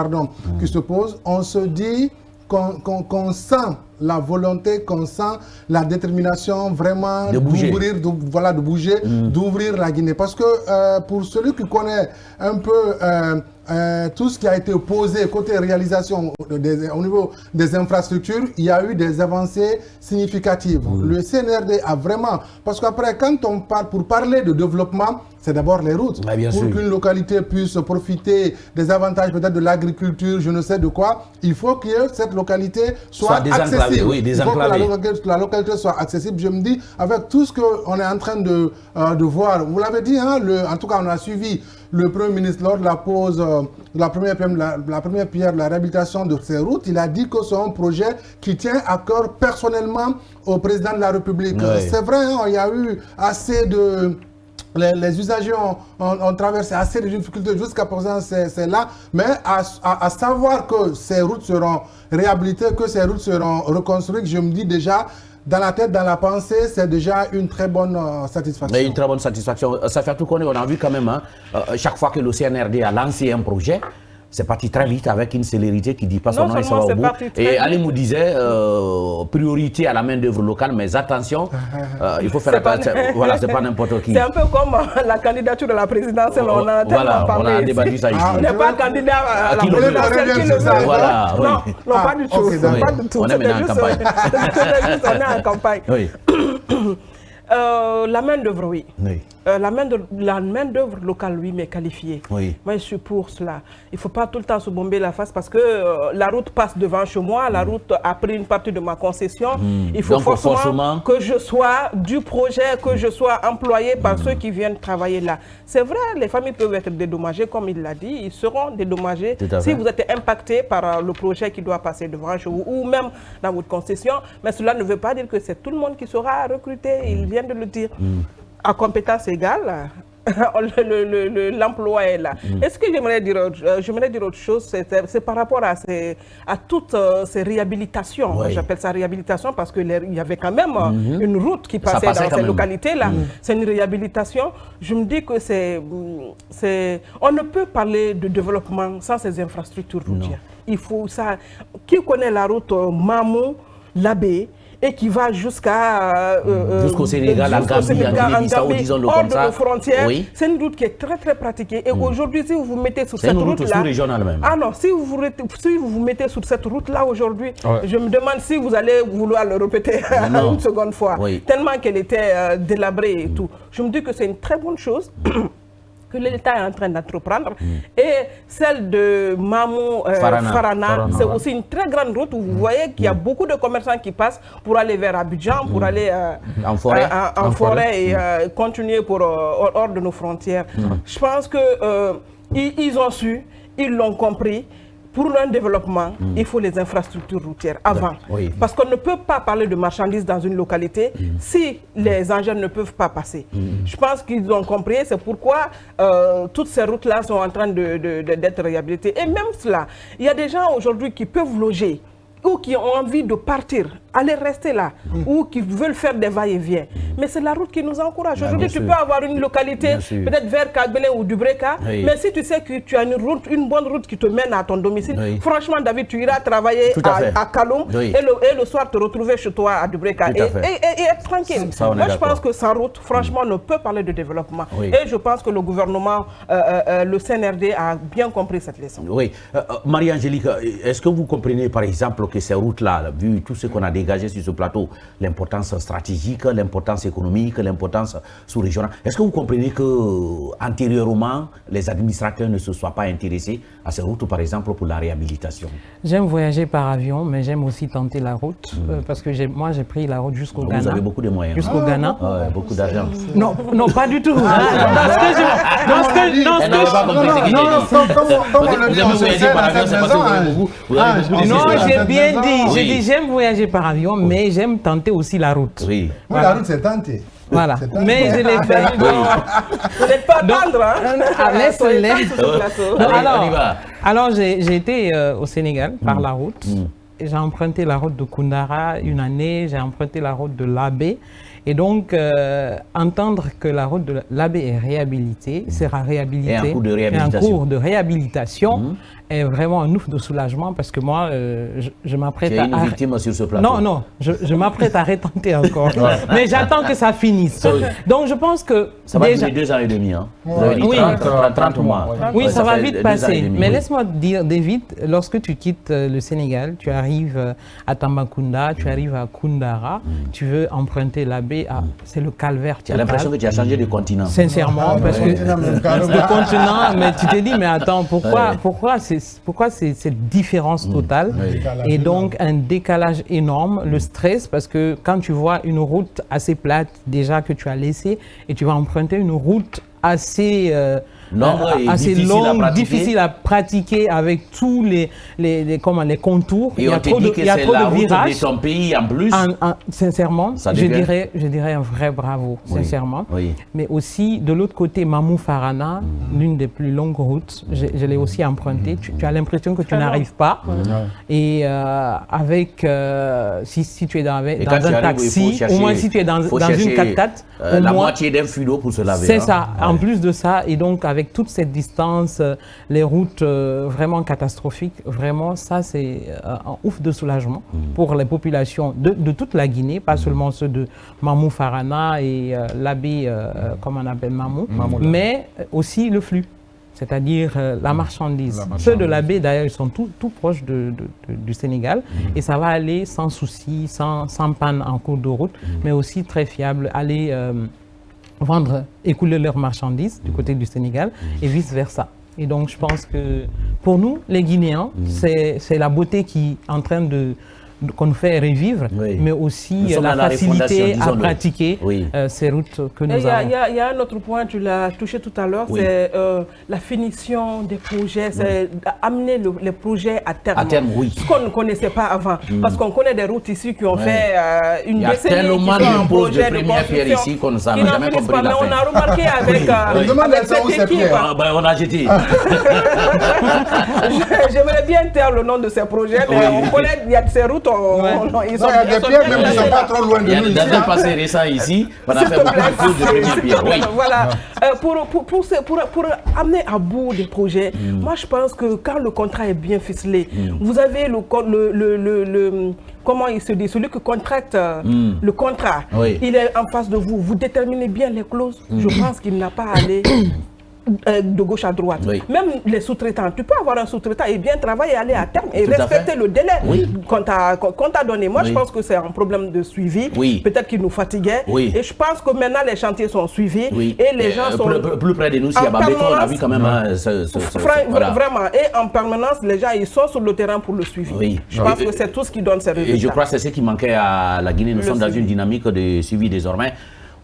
[SPEAKER 3] qui se posent, on se dit qu'on sent la volonté, qu'on sent la détermination vraiment d'ouvrir, de bouger, d'ouvrir la Guinée. Parce que pour celui qui connaît un peu tout ce qui a été posé côté réalisation au niveau des infrastructures, il y a eu des avancées significatives. Le CNRD a vraiment... Parce qu'après, quand on parle, pour parler de développement, c'est d'abord les routes. Pour qu'une localité puisse profiter des avantages peut-être de l'agriculture, je ne sais de quoi, il faut que cette localité soit accessible.
[SPEAKER 1] Oui,
[SPEAKER 3] il faut que la localité soit accessible. Je me dis, avec tout ce qu'on est en train de voir, vous l'avez dit, hein, en tout cas on a suivi le Premier ministre lors de la pose, la première pierre de la réhabilitation de ces routes, il a dit que c'est un projet qui tient à cœur personnellement au président de la République. C'est vrai, hein, il y a eu assez de... Les usagers ont traversé assez de difficultés jusqu'à présent, c'est là. Mais à savoir que ces routes seront réhabilitées, que ces routes seront reconstruites, je me dis déjà, dans la tête, dans la pensée, c'est déjà une très bonne satisfaction.
[SPEAKER 1] Mais une très bonne satisfaction. Ça fait tout qu'on a vu quand même, hein, chaque fois que le CNRD a lancé un projet, c'est parti très vite avec une célérité qui dit pas son nom et ça va au bout. Et Ali nous disait priorité à la main d'œuvre locale, mais attention, il faut faire attention. Voilà, c'est pas n'importe qui.
[SPEAKER 2] C'est un peu comme la candidature de la présidentielle. On a tellement parlé.
[SPEAKER 1] On a débattu ça ici.
[SPEAKER 2] On n'est pas candidat à la présidentielle qui le veut.
[SPEAKER 1] Voilà.
[SPEAKER 2] Non, pas du tout. Pas du tout.
[SPEAKER 1] On est maintenant en campagne.
[SPEAKER 2] On est en campagne.
[SPEAKER 1] Oui.
[SPEAKER 2] La main-d'œuvre, oui. La main-d'œuvre locale, oui, mais qualifiée.
[SPEAKER 1] Oui.
[SPEAKER 2] Moi, je suis pour cela. Il ne faut pas tout le temps se bomber la face parce que la route passe devant chez moi. La route a pris une partie de ma concession. Il faut forcément que je sois du projet, que je sois employé par ceux qui viennent travailler là. C'est vrai, les familles peuvent être dédommagées, comme il l'a dit. Ils seront dédommagés si vous êtes impacté par le projet qui doit passer devant chez vous ou même dans votre concession. Mais cela ne veut pas dire que c'est tout le monde qui sera recruté. Il vient de le dire. À compétence égale, l'emploi est là. Est-ce que j'aimerais dire autre chose? C'est par rapport à toutes ces réhabilitations. J'appelle ça réhabilitation parce qu'il y avait quand même une route qui passait dans ces localités-là. C'est une réhabilitation. Je me dis que on ne peut parler de développement sans ces infrastructures routières. Il faut ça. Qui connaît la route Mamou, Labé, et qui va jusqu'au
[SPEAKER 1] Sénégal, en Gambie, disons le comme ça.
[SPEAKER 2] Hors de nos frontières. C'est une route qui est très très pratiquée. Et aujourd'hui, si vous vous mettez sur cette route-là...
[SPEAKER 1] C'est une route régionale même.
[SPEAKER 2] Ah non, si vous vous mettez sur cette route-là aujourd'hui, je me demande si vous allez vouloir le répéter une seconde fois. Tellement qu'elle était délabrée et tout. Je me dis que c'est une très bonne chose. Que l'État est en train d'entreprendre. Et celle de Mamou Farana, c'est aussi une très grande route où vous voyez qu'il y a beaucoup de commerçants qui passent pour aller vers Abidjan, pour aller en forêt et continuer hors de nos frontières. Je pense qu'ils ont su, ils l'ont compris. Pour un développement, il faut les infrastructures routières avant. Parce qu'on ne peut pas parler de marchandises dans une localité si les engins ne peuvent pas passer. Je pense qu'ils ont compris, c'est pourquoi toutes ces routes-là sont en train d'être réhabilitées. Et même cela, il y a des gens aujourd'hui qui peuvent loger ou qui ont envie de partir, aller rester là, ou qui veulent faire des va-et-vient. Mais c'est la route qui nous encourage. Aujourd'hui, tu peux avoir une localité, peut-être vers Kagbele ou Dubreka, mais si tu sais que tu as une bonne route qui te mène à ton domicile, franchement, David, tu iras travailler à Kaloum et le soir te retrouver chez toi à Dubreka et être tranquille. Moi, je pense que sans route, franchement, on ne peut parler de développement. Et je pense que le gouvernement, le CNRD a bien compris cette leçon.
[SPEAKER 1] Oui. Marie-Angélique, est-ce que vous comprenez, par exemple, que ces routes-là, vu tout ce qu'on a dégagé sur ce plateau, l'importance stratégique, l'importance économique, l'importance sous-régionale, est-ce que vous comprenez que antérieurement, les administrateurs ne se soient pas intéressés à ces routes, par exemple, pour la réhabilitation?
[SPEAKER 5] J'aime voyager par avion, mais j'aime aussi tenter la route, parce que moi, j'ai pris la route jusqu'au Ghana.
[SPEAKER 1] Vous avez beaucoup de moyens.
[SPEAKER 5] Jusqu'au Ghana.
[SPEAKER 1] Beaucoup d'argent.
[SPEAKER 5] Non, pas du tout. Non, j'ai bien dit, j'ai dit j'aime voyager par avion, mais j'aime tenter aussi la route.
[SPEAKER 1] Oui.
[SPEAKER 3] Voilà. La route, c'est tenté.
[SPEAKER 5] Voilà, mais je l'ai fait.
[SPEAKER 2] Vous n'êtes pas tendre, hein?
[SPEAKER 5] Laisse-les. Alors j'ai été au Sénégal par la route. J'ai emprunté la route de Koundara une année, j'ai emprunté la route de Labé. Et donc, entendre que la route de Labé est réhabilitée, sera réhabilitée,
[SPEAKER 1] et un
[SPEAKER 5] cours de réhabilitation est vraiment un ouf de soulagement parce que moi, je m'apprête à...
[SPEAKER 1] Tu es une victime sur ce plateau.
[SPEAKER 5] Non, je m'apprête à retenter encore. Mais j'attends que ça finisse. Donc, je pense que...
[SPEAKER 1] Ça va durer 2 ans et demi, hein? Vous avez dit 30 mois.
[SPEAKER 5] Oui, ça va vite passer. Mais laisse-moi te dire, David, lorsque tu quittes le Sénégal, tu arrives à Tambacounda, tu arrives à Koundara, tu veux emprunter Labé, c'est le calvaire.
[SPEAKER 1] Tu as l'impression que tu as changé de continent.
[SPEAKER 5] Sincèrement, parce que le continent, mais tu te dis, mais attends, pourquoi c'est cette différence totale? Et donc, un décalage énorme, le stress, parce que quand tu vois une route assez plate, déjà que tu as laissée, et tu vas emprunter une route assez longue, difficile à pratiquer avec tous les contours.
[SPEAKER 1] Et il y a trop de virages. De ton pays en plus.
[SPEAKER 5] Sincèrement, je dirais un vrai bravo, sincèrement. Oui. Mais aussi, de l'autre côté, Mamou-Farana, l'une des plus longues routes, je l'ai aussi empruntée. Tu as l'impression que tu n'arrives pas. Et avec, si tu es dans un taxi, au moins si tu es dans une 4x4,
[SPEAKER 1] la moitié d'un fluo pour se laver.
[SPEAKER 5] C'est ça, en plus de ça, et donc avec toute cette distance, les routes vraiment catastrophiques, vraiment ça c'est un ouf de soulagement pour les populations de toute la Guinée, pas seulement ceux de Mamou-Farana et Labé, comme on appelle Mamou, mais aussi le flux. C'est-à-dire la marchandise. Ceux de Labé, d'ailleurs, ils sont tout proches du Sénégal. Et ça va aller sans souci, sans panne en cours de route, mais aussi très fiable. Aller écouler leurs marchandises du côté du Sénégal et vice-versa. Et donc, je pense que pour nous, les Guinéens, c'est la beauté qui est en train qu'on nous fait revivre, mais aussi la facilité à pratiquer ces routes que nous avons.
[SPEAKER 2] Il y a un autre point, tu l'as touché tout à l'heure, c'est la finition des projets, c'est amener les projets à terme.
[SPEAKER 1] À terme, oui.
[SPEAKER 2] Ce qu'on ne connaissait pas avant. Parce qu'on connaît des routes ici qui ont fait une décennie.
[SPEAKER 1] Il y a tellement de projets de première pierre ici qu'on ne s'en a jamais compris la fin.
[SPEAKER 2] Mais on a remarqué avec cette équipe.
[SPEAKER 1] On a jeté.
[SPEAKER 2] J'aimerais bien taire le nom de ces projets, mais on connaît, il y a ces routes.
[SPEAKER 3] Ils sont des pierres, même ils ne sont pas trop loin de nous.
[SPEAKER 1] Il y a des passés récents ici, on a fait beaucoup de choses de première pierre.
[SPEAKER 2] Voilà. Pour amener à bout des projets, moi je pense que quand le contrat est bien ficelé, vous avez comment il se dit, celui qui contracte le contrat, il est en face de vous, vous déterminez bien les clauses, je pense qu'il n'a pas à aller de gauche à droite. Même les sous-traitants, tu peux avoir un sous-traitant et bien travailler, aller à terme et respecter le délai qu'on t'a donné. Moi, je pense que c'est un problème de suivi. Peut-être qu'il nous fatiguait. Et je pense que maintenant, les chantiers sont suivis et les gens sont...
[SPEAKER 1] Plus près de nous, s'il y a Babéton, on a vu quand même...
[SPEAKER 2] Vraiment. Et en permanence, les gens, ils sont sur le terrain pour le suivi. Je pense que c'est tout ce qui donne ces résultats.
[SPEAKER 1] Et je crois que c'est ce qui manquait à la Guinée. Nous sommes dans une dynamique de suivi désormais.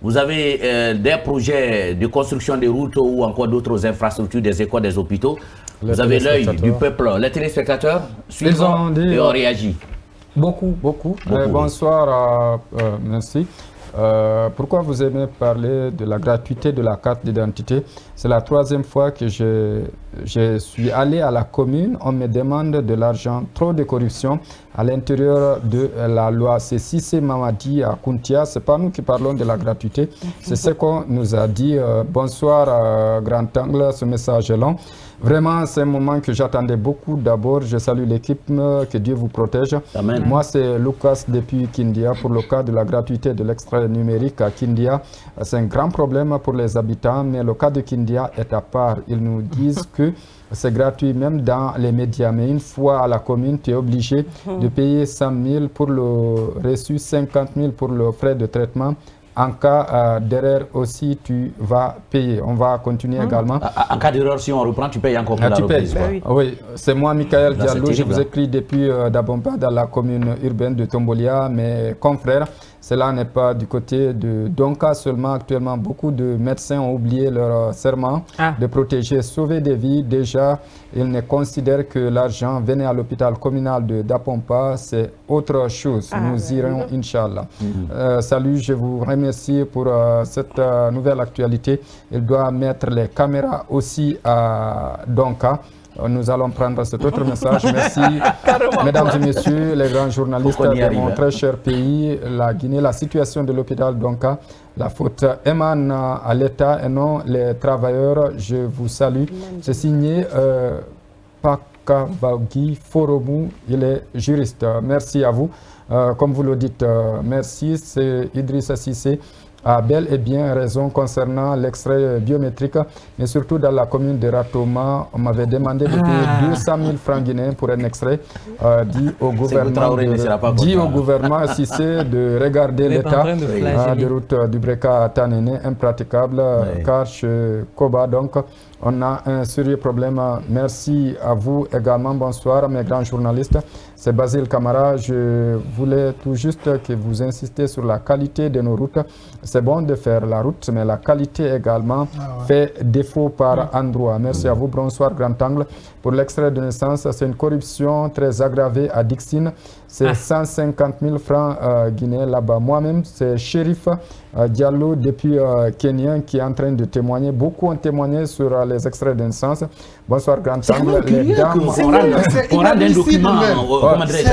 [SPEAKER 1] Vous avez des projets de construction de routes ou encore d'autres infrastructures, des écoles, des hôpitaux. Vous avez l'œil du peuple. Les téléspectateurs suivent et ont réagi.
[SPEAKER 4] Beaucoup. Bonsoir, merci. Pourquoi vous aimez parler de la gratuité de la carte d'identité? C'est la 3e fois que je suis allé à la commune. On me demande de l'argent, trop de corruption à l'intérieur de la loi. C'est Cissé Mamadi à Kountia. Ce n'est pas nous qui parlons de la gratuité. C'est ce qu'on nous a dit. Bonsoir, Grand Angle. Ce message est long. Vraiment, c'est un moment que j'attendais beaucoup. D'abord, je salue l'équipe, que Dieu vous protège.
[SPEAKER 1] Amen.
[SPEAKER 4] Moi, c'est Lucas depuis Kindia. Pour le cas de la gratuité de l'extrait numérique à Kindia, c'est un grand problème pour les habitants, mais le cas de Kindia est à part. Ils nous disent que c'est gratuit même dans les médias, mais une fois à la commune, tu es obligé de payer 100 000 pour le reçu, 50 000 pour le frais de traitement. En cas d'erreur aussi, tu vas payer. On va continuer également.
[SPEAKER 1] En cas d'erreur, si on reprend, tu payes encore pour la reprise.
[SPEAKER 4] Oui, c'est moi, Michael Diallo. Je vous écris depuis Dabomba, dans la commune urbaine de Tombolia. Mes confrères, Cela n'est pas du côté de Donka seulement. Actuellement, beaucoup de médecins ont oublié leur serment de protéger, sauver des vies. Déjà, ils ne considèrent que l'argent venait à l'hôpital communal de Dapompa. C'est autre chose. Nous irons, Inch'Allah. Salut, je vous remercie pour cette nouvelle actualité. Il doit mettre les caméras aussi à Donka. Nous allons prendre cet autre message. Merci, mesdames et messieurs, les grands journalistes de mon très cher pays, la Guinée. La situation de l'hôpital Donka, la faute émane à l'État et non les travailleurs. Je vous salue. C'est signé Pakavagi Foromu, il est juriste. Merci à vous. Comme vous le dites, merci. C'est Idrissa Cissé a bel et bien raison concernant l'extrait biométrique, mais surtout dans la commune de Ratoma, on m'avait demandé de payer 200 000 francs guinéens pour un extrait dit au gouvernement Cissé de regarder l'état de route du Breka à Tanene, impraticable, car chez Koba, donc, on a un sérieux problème. Merci à vous également. Bonsoir, mes grands journalistes. C'est Basile Camara. Je voulais tout juste que vous insistiez sur la qualité de nos routes. C'est bon de faire la route, mais la qualité également fait défaut par endroit. Merci à vous. Bonsoir, Grand Angle. Pour l'extrait de naissance, c'est une corruption très aggravée à Dixine. C'est 150 000 francs guinéens là-bas. Moi-même, c'est Shérif Diallo depuis Kenya qui est en train de témoigner. Beaucoup ont témoigné sur les extraits de naissance. Bonsoir, Grand Angle. Les dames,
[SPEAKER 1] on rend un document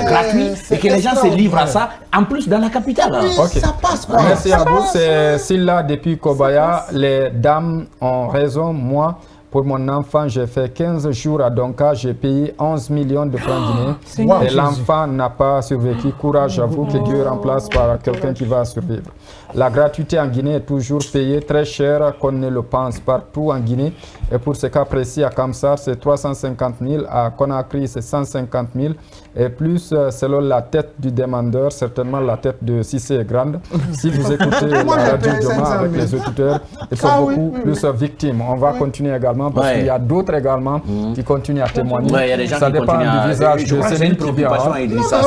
[SPEAKER 1] gratuit et que les gens se livrent à ça, en plus dans la capitale.
[SPEAKER 3] Ça passe quoi.
[SPEAKER 4] Merci à vous. C'est Silla depuis Kobaya. Les dames ont raison. Moi, pour mon enfant, j'ai fait 15 jours à Donka, j'ai payé 11 millions de francs guinéens. Et l'enfant n'a pas survécu. Courage à vous, que Dieu remplace par quelqu'un qui va survivre. La gratuité en Guinée est toujours payée très cher, qu'on ne le pense partout en Guinée. Et pour ce cas précis, à Kamsar, c'est 350 000. À Conakry, c'est 150 000. Et plus, selon la tête du demandeur, certainement la tête de Cissé est grande. Si vous écoutez la radio Doma avec les auditeurs, ils sont beaucoup plus victimes. On va continuer également parce qu'il y a d'autres également qui continuent à témoigner.
[SPEAKER 1] Il y a des gens
[SPEAKER 4] ça
[SPEAKER 1] qui
[SPEAKER 4] dépend du visage de celui qui vient.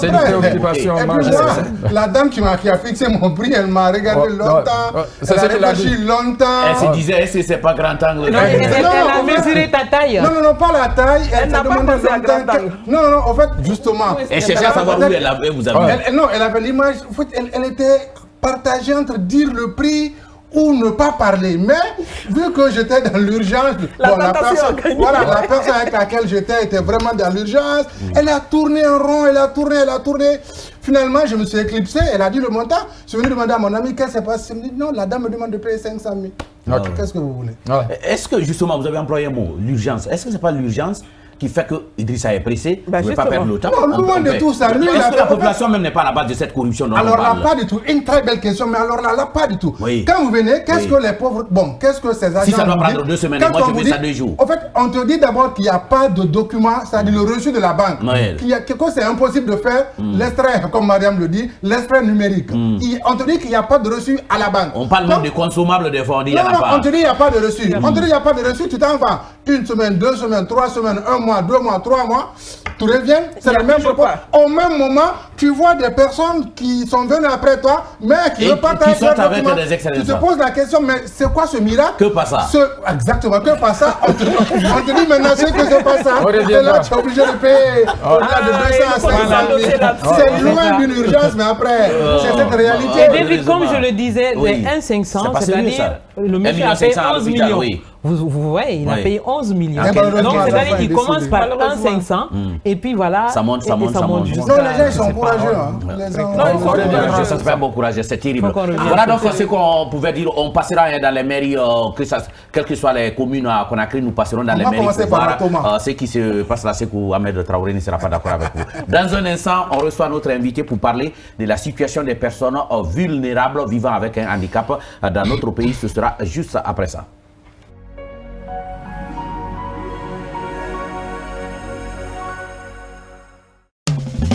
[SPEAKER 4] C'est une préoccupation majeure.
[SPEAKER 3] La dame qui a fixé mon prix, elle m'a regardé longtemps. Elle a réfléchi longtemps.
[SPEAKER 1] Elle se disait, est-ce que c'est pas Grand Angle?
[SPEAKER 5] Elle a mesuré ta taille.
[SPEAKER 3] Non, pas la taille. Elle n'a pas pensé à Grand Angle. Non, en fait, justement.
[SPEAKER 1] Elle cherchait à savoir où elle avait, vous avez.
[SPEAKER 3] Non, elle avait l'image. En fait, elle était partagée entre dire le prix ou ne pas parler. Mais vu que j'étais dans l'urgence, la personne avec laquelle j'étais était vraiment dans l'urgence, elle a tourné en rond, elle a tourné. Finalement, je me suis éclipsé, elle a dit le montant. Je suis venu demander à mon ami qu'est-ce qui se passe. Il me dit non, la dame me demande de payer 500 000. Qu'est-ce que vous voulez?
[SPEAKER 1] Est-ce que justement, vous avez employé un mot, l'urgence? Est-ce que ce n'est pas l'urgence qui fait que Idrissa est pressé, ne veut pas perdre le temps?
[SPEAKER 3] Non, loin de tout ça.
[SPEAKER 1] Est-ce que la population même n'est pas à la base de cette corruption dont
[SPEAKER 3] alors
[SPEAKER 1] on parle?
[SPEAKER 3] là, pas du tout. Une très belle question, mais alors là, pas du tout.
[SPEAKER 1] Oui.
[SPEAKER 3] Quand vous venez, qu'est-ce que les pauvres... Bon, qu'est-ce que ces agents...
[SPEAKER 1] Si ça doit prendre 2 semaines, moi je veux ça 2 jours.
[SPEAKER 3] En fait, on te dit d'abord qu'il n'y a pas de document, c'est-à-dire le reçu de la banque. Que c'est impossible de faire l'extrait, comme Mariam le dit, l'extrait numérique. On te dit qu'il n'y a pas de reçu à la banque.
[SPEAKER 1] On parle même de consommables des fonds, il n'y en a pas.
[SPEAKER 3] On te dit qu'il n'y a pas de reçu. On te dit qu'il n'y a pas de reçu, tu t'en vas. 1 semaine, 2 semaines, 3 semaines, 1 mois, 2 mois, 3 mois, tu reviens, c'est le même propos. Au même moment, tu vois des personnes qui sont venues après toi, mais qui ne pas
[SPEAKER 1] qui sont avec des excellences.
[SPEAKER 3] Tu te poses la question, mais c'est quoi ce miracle?
[SPEAKER 1] Que passe ça?
[SPEAKER 3] Exactement, que passe ça? On te dit maintenant, c'est que c'est pas ça. Et là, tu es obligé de payer au-delà de 200 à 500 000. C'est loin d'une urgence, mais après, c'est cette réalité.
[SPEAKER 5] Et David, comme je le disais, les 1,500, c'est-à-dire le monsieur a payé 11 millions. Vous voyez, il a payé 11 millions. Donc, c'est-à-dire qu'il commence par 1,500 et puis voilà.
[SPEAKER 1] Ça monte.
[SPEAKER 3] Non, les gens, ils sont courageux.
[SPEAKER 1] Non, ça se fait bon courageux, c'est terrible. Voilà donc ce qu'on pouvait dire. On passera dans les mairies, quelles que soient les communes à Conakry, nous passerons dans les mairies pour voir ce qui se passe là. C'est que Ahmed Traoré ne sera pas d'accord avec vous. Dans un instant, on reçoit notre invité pour parler de la situation des personnes vulnérables vivant avec un handicap dans notre pays. Ce sera juste après ça.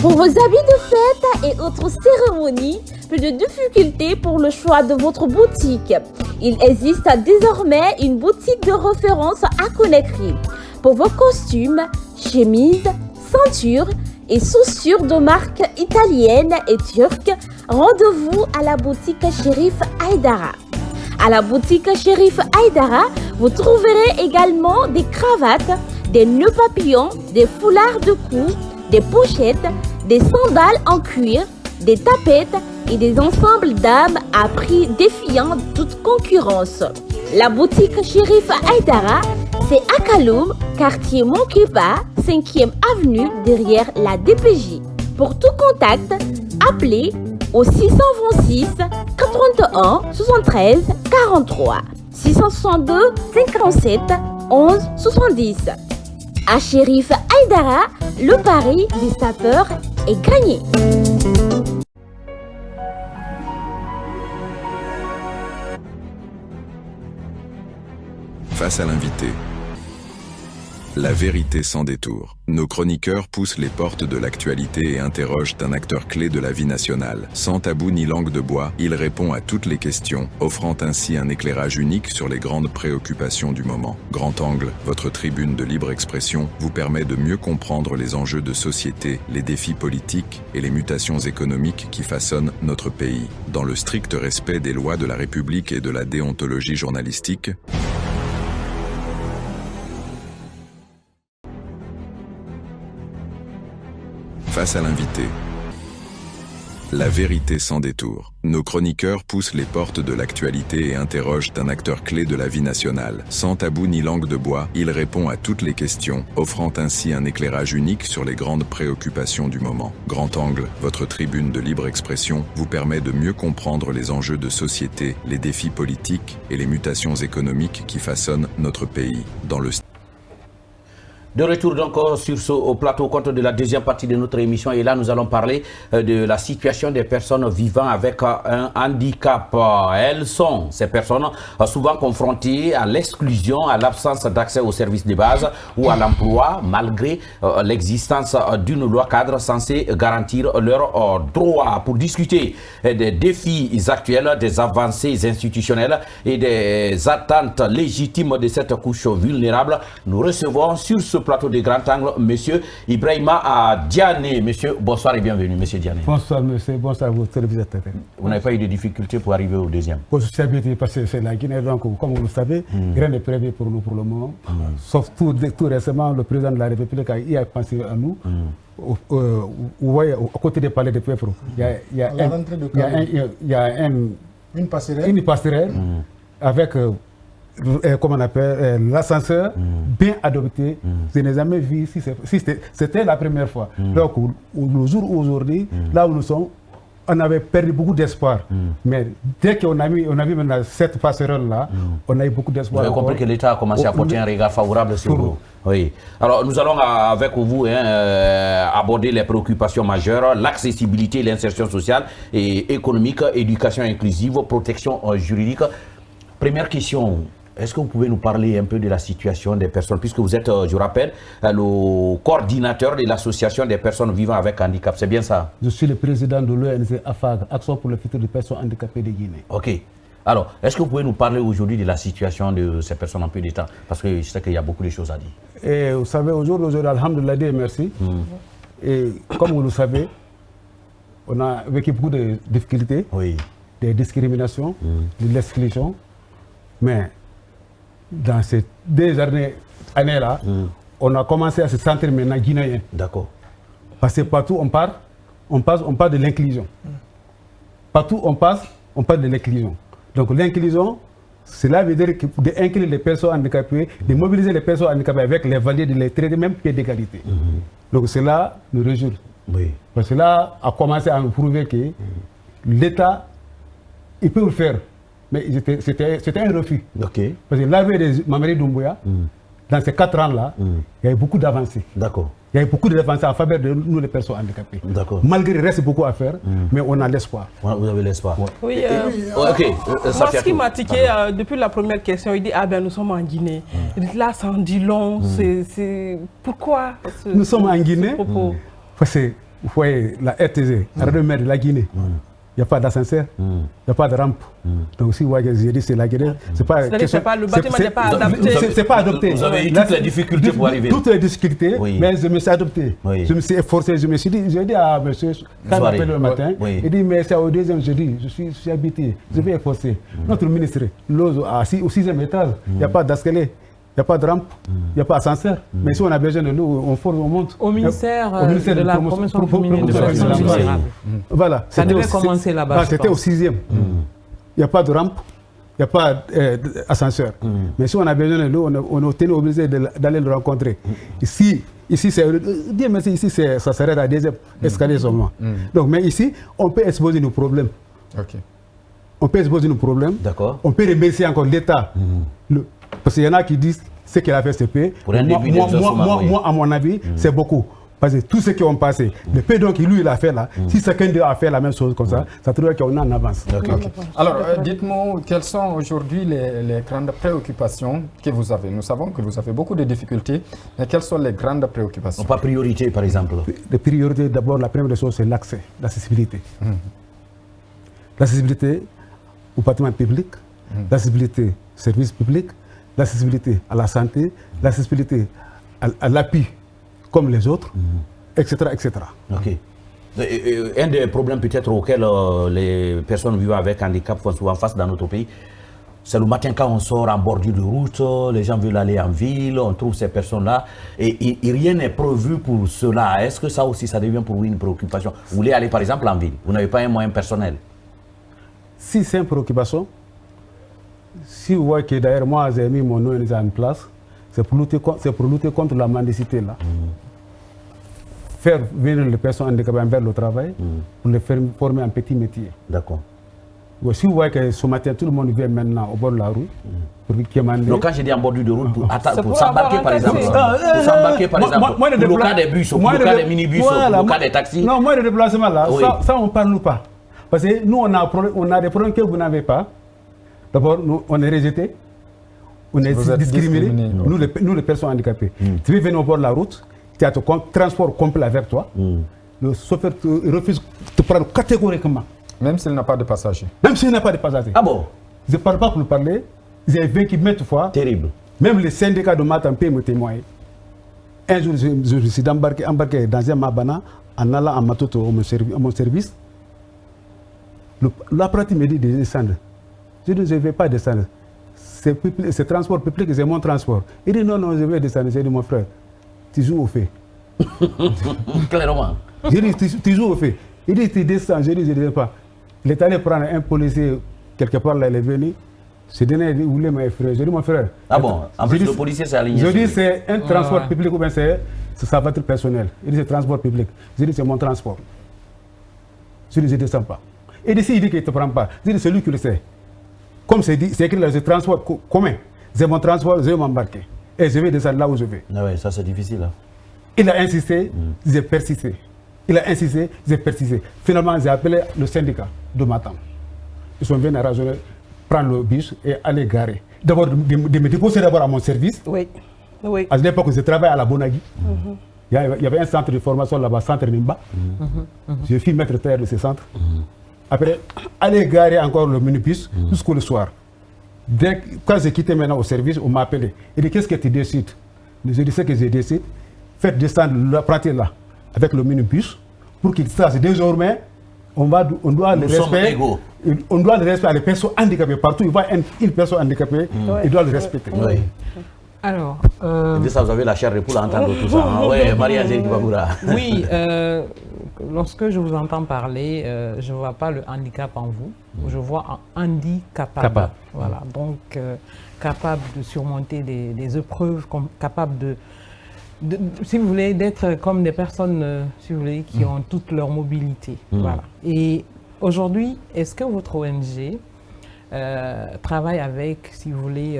[SPEAKER 7] Pour vos habits de fête et autres cérémonies, plus de difficultés pour le choix de votre boutique. Il existe désormais une boutique de référence à Conakry. Pour vos costumes, chemises, ceintures et chaussures de marque italienne et turque, rendez-vous à la boutique Chérif Aïdara. À la boutique Chérif Aïdara, vous trouverez également des cravates, des nœuds papillons, des foulards de cou, des pochettes, des sandales en cuir, des tapettes et des ensembles d'âmes à prix défiant toute concurrence. La boutique Chérif Aïdara, c'est à Kaloum, quartier Monkéba, 5e avenue derrière la DPJ. Pour tout contact, appelez au 626 81 73 43 662 57 11 70. À Chérif Aïdara, le pari des sapeurs est gagné.
[SPEAKER 6] Face à l'invité. La vérité sans détour. Nos chroniqueurs poussent les portes de l'actualité et interrogent un acteur clé de la vie nationale. Sans tabou ni langue de bois, il répond à toutes les questions, offrant ainsi un éclairage unique sur les grandes préoccupations du moment. Grand Angle, votre tribune de libre expression, vous permet de mieux comprendre les enjeux de société, les défis politiques et les mutations économiques qui façonnent notre pays. Dans le strict respect des lois de la République et de la déontologie journalistique, face à l'invité. La vérité sans détour. Nos chroniqueurs poussent les portes de l'actualité et interrogent un acteur clé de la vie nationale. Sans tabou ni langue de bois, il répond à toutes les questions, offrant ainsi un éclairage unique sur les grandes préoccupations du moment. Grand Angle, votre tribune de libre expression, vous permet de mieux comprendre les enjeux de société, les défis politiques et les mutations économiques qui façonnent notre pays. Dans le
[SPEAKER 1] De retour donc sur ce plateau compte de la deuxième partie de notre émission et là nous allons parler de la situation des personnes vivant avec un handicap. Elles sont, ces personnes, souvent confrontées à l'exclusion, à l'absence d'accès aux services de base ou à l'emploi malgré l'existence d'une loi cadre censée garantir leurs droits. Pour discuter des défis actuels, des avancées institutionnelles et des attentes légitimes de cette couche vulnérable, nous recevons sur ce plateau de Grand Angle, monsieur Ibrahima Diané. Monsieur, bonsoir et bienvenue, monsieur Diané.
[SPEAKER 8] Bonsoir, monsieur. Bonsoir à vos télévisateurs.
[SPEAKER 1] Vous n'avez pas eu de difficultés pour arriver au deuxième?
[SPEAKER 8] Je suis habitué parce que c'est la Guinée, donc comme vous le savez, rien n'est prévu pour nous pour le moment. Sauf tout récemment, le président de la République a pensé à nous. Vous voyez, à côté des palais de peuple, il y a une passerelle avec comme on appelle, l'ascenseur bien adopté. Je n'ai jamais vu ici, c'était la première fois. Donc, le jour où aujourd'hui, là où nous sommes, on avait perdu beaucoup d'espoir. Mais dès qu'on a vu maintenant cette passerelle-là, on a eu beaucoup d'espoir.
[SPEAKER 1] Vous avez compris que l'État a commencé à porter un regard favorable sur vous. Oui. Alors, nous allons avec vous aborder les préoccupations majeures, l'accessibilité, l'insertion sociale et économique, éducation inclusive, protection juridique. Première question. Est-ce que vous pouvez nous parler un peu de la situation des personnes, puisque vous êtes, je rappelle, le coordinateur de l'association des personnes vivant avec handicap, c'est bien ça? Je
[SPEAKER 8] suis le président de l'ONG AFAG, Action pour le futur des personnes handicapées de Guinée.
[SPEAKER 1] Ok. Alors, est-ce que vous pouvez nous parler aujourd'hui de la situation de ces personnes en peu de temps? Parce que je sais qu'il y a beaucoup de choses à dire.
[SPEAKER 8] Et vous savez, aujourd'hui, alhamdoulilah, merci. Et comme vous le savez, on a vécu beaucoup de difficultés, des discriminations, de l'exclusion, mais dans ces 2 années-là, on a commencé à se sentir maintenant guinéen.
[SPEAKER 1] D'accord.
[SPEAKER 8] Parce que partout on parle de l'inclusion. Partout on parle de l'inclusion. Donc l'inclusion, cela veut dire d'inclure les personnes handicapées, de mobiliser les personnes handicapées avec les valides, de les traiter même pied d'égalité. Donc cela nous réjouit. Oui. Parce que là a commencé à nous prouver que l'État, il peut le faire. Mais c'était un refus. Okay. Parce que l'arrivée de Mamadi Doumbouya, dans ces 4 ans-là, il y a eu beaucoup d'avancées. D'accord. Il y a eu beaucoup d'avancées en faveur de nous, les personnes handicapées. D'accord. Malgré il reste beaucoup à faire, mais on a l'espoir.
[SPEAKER 1] Vous avez l'espoir.
[SPEAKER 2] Oui. Moi, ce qui m'a tiqué depuis la première question, il dit ah ben nous sommes en Guinée. Là, ça en dit long. Pourquoi
[SPEAKER 8] nous sommes en Guinée parce que vous voyez la RTZ, Radio Mère de la Guinée. il n'y a pas d'ascenseur, il n'y a pas de rampe. Donc si vous voyez, j'ai dit c'est la guerre, c'est pas
[SPEAKER 2] le bâtiment n'est pas adapté.
[SPEAKER 8] C'est pas adapté.
[SPEAKER 1] Vous avez eu toutes les difficultés pour arriver.
[SPEAKER 8] Toutes les difficultés, mais je me suis adapté. Je me suis efforcé, je me suis dit, j'ai dit à monsieur, quand il m'appelle le matin, il dit, mais c'est au deuxième jeudi, je suis habité, je vais efforcer. Notre ministre, au 6e étage, il n'y a pas d'escalier. Il n'y a pas de rampe, il n'y a pas d'ascenseur. Mais si on a besoin de l'eau, on monte.
[SPEAKER 5] Au ministère de la promotion féminine de la société vulnérable.
[SPEAKER 8] Voilà.
[SPEAKER 5] Ça devait commencer là-bas.
[SPEAKER 8] C'était au 6e. Il n'y a pas de rampe, il n'y a pas d'ascenseur. Mais si on a besoin de l'eau, on est obligé d'aller le rencontrer. Ici Dieu merci, ici, ça s'arrête à 2e escalier seulement. Donc, mais ici, on peut exposer nos problèmes. On peut exposer nos problèmes. On peut remercier encore l'État. Parce qu'il y en a qui disent ce qu'il a fait, c'est peu. Moi, à mon avis, c'est beaucoup. Parce que tous ceux qui ont passé, le peu donc lui, il a fait là, si chacun d'eux a fait la même chose comme ça, ça trouve qu'on est en avance.
[SPEAKER 4] Alors, dites-moi, quelles sont aujourd'hui les grandes préoccupations que vous avez? Nous savons que vous avez beaucoup de difficultés, mais quelles sont les grandes préoccupations?
[SPEAKER 1] Pas priorité, par exemple.
[SPEAKER 8] Les priorités, d'abord, la première chose, c'est l'accès, l'accessibilité. L'accessibilité au bâtiment public, l'accessibilité au service public, l'accessibilité à la santé, l'accessibilité à l'appui comme les autres, etc. etc.
[SPEAKER 1] Un des problèmes peut-être auxquels les personnes vivant avec handicap font souvent face dans notre pays, c'est le matin quand on sort en bordure de route, les gens veulent aller en ville, on trouve ces personnes-là, et rien n'est prévu pour cela. Est-ce que ça aussi, ça devient pour vous une préoccupation? Vous voulez aller par exemple en ville, vous n'avez pas un moyen personnel?
[SPEAKER 8] Si c'est une préoccupation, si vous voyez que d'ailleurs moi j'ai mis mon ONG en place, c'est pour lutter contre la mendicité là. Faire venir les personnes handicapées vers le travail, pour les faire former un petit métier.
[SPEAKER 1] D'accord.
[SPEAKER 8] Si vous voyez que ce matin tout le monde vient maintenant au bord de la rue, pour
[SPEAKER 1] donc quand je dis en bordure de route, pour s'embarquer par exemple, pour le cas des bus, pour le cas des minibus, pour le cas des taxis.
[SPEAKER 8] Non, moi le déplacement là, ça on ne parle pas. Parce que nous on a des problèmes que vous n'avez pas. D'abord, on est rejeté, on est discriminé, nous les personnes handicapées. Tu veux venir au bord de la route, tu as ton transport complet avec toi, le chauffeur refuse de te prendre catégoriquement.
[SPEAKER 4] Même s'il n'a pas de passagers.
[SPEAKER 8] Même s'il n'a pas de passagers.
[SPEAKER 1] Ah bon?
[SPEAKER 8] Je ne parle pas pour le parler, j'ai vécu maintes fois.
[SPEAKER 1] Terrible.
[SPEAKER 8] Même les syndicats de Matam peuvent me témoigner. Un jour, je suis embarqué dans un Mabana en allant en Matoto à mon service. L'apprenti me dit de descendre. Je dis, je ne vais pas descendre. C'est transport public, c'est mon transport. Il dit, non, je vais descendre. J'ai dit, mon frère, tu joues au fait.
[SPEAKER 1] Clairement.
[SPEAKER 8] J'ai dit, tu joues au fait. Il dit, tu descends. J'ai dit, je ne descends pas. Il est allé prendre un policier, quelque part là, il est venu. Je donné, il voulait m'effrayer. J'ai dit, mon frère.
[SPEAKER 1] Ah bon? En plus, le policier s'est aligné.
[SPEAKER 8] Je dis, c'est un transport public ou bien ça va être personnel. Il dit, c'est transport public. Je dis, c'est mon transport. Je dis, je ne descends pas. Et d'ici, il dit qu'il ne te prend pas. Je dis, c'est lui qui le sait. Comme c'est dit, c'est écrit là, c'est transport commun. C'est mon transport, je vais m'embarquer. Et je vais descendre là où je vais.
[SPEAKER 1] Ah ouais, ça c'est difficile. Hein.
[SPEAKER 8] Il a insisté, j'ai persisté. Il a insisté, j'ai persisté. Finalement, j'ai appelé le syndicat de Matam. Ils sont venus à raisonner, prendre le bus et aller garer. D'abord, de me déposer d'abord à mon service.
[SPEAKER 2] Oui.
[SPEAKER 8] À l'époque, je travaillais à la Bonagui. Il y avait un centre de formation là-bas, centre Nimba. Je suis maître terre de ce centre. Après, aller garer encore le minibus jusqu'au soir. Quand j'ai quitté maintenant au service, on m'a appelé. Il dit, qu'est-ce que tu décides? Je dis, ce que je décide, faites descendre l'apprenti là, avec le minibus, pour qu'il sache désormais, on doit le respect. On doit le respecter à les personnes handicapées. Partout, il voit une personne handicapée, il doit le respecter.
[SPEAKER 5] Oui. Alors,
[SPEAKER 1] ça, vous avez la chair de poule à entendre tout ça. Hein? Oui, Marie-Angélique Bagoura.
[SPEAKER 5] Oui, lorsque je vous entends parler, je ne vois pas le handicap en vous, je vois un handicapable. Voilà, donc capable de surmonter des épreuves, capable de, si vous voulez, d'être comme des personnes, si vous voulez, qui ont toute leur mobilité. Voilà. Et aujourd'hui, est-ce que votre ONG travaille avec, si vous voulez,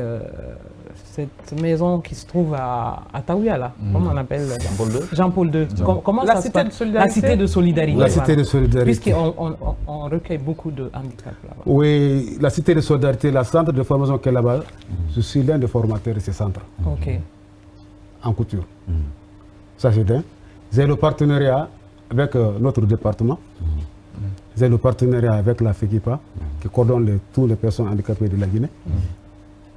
[SPEAKER 5] cette maison qui se trouve à Taouya, là, comment on appelle
[SPEAKER 1] Jean-Paul II.
[SPEAKER 5] Jean-Paul II. Comment
[SPEAKER 2] la
[SPEAKER 5] ça
[SPEAKER 2] cité
[SPEAKER 5] se passe? La cité de solidarité.
[SPEAKER 8] La cité de solidarité.
[SPEAKER 5] Puisqu'on recueille beaucoup de handicaps là-bas.
[SPEAKER 8] Oui, la cité de solidarité, le centre de formation qui est là-bas, je suis l'un des formateurs de ce centre.
[SPEAKER 5] Ok.
[SPEAKER 8] En couture. Ça c'est bien. J'ai le partenariat avec notre département. j'ai le partenariat avec la FEGIPA, qui coordonne toutes les personnes handicapées de la Guinée.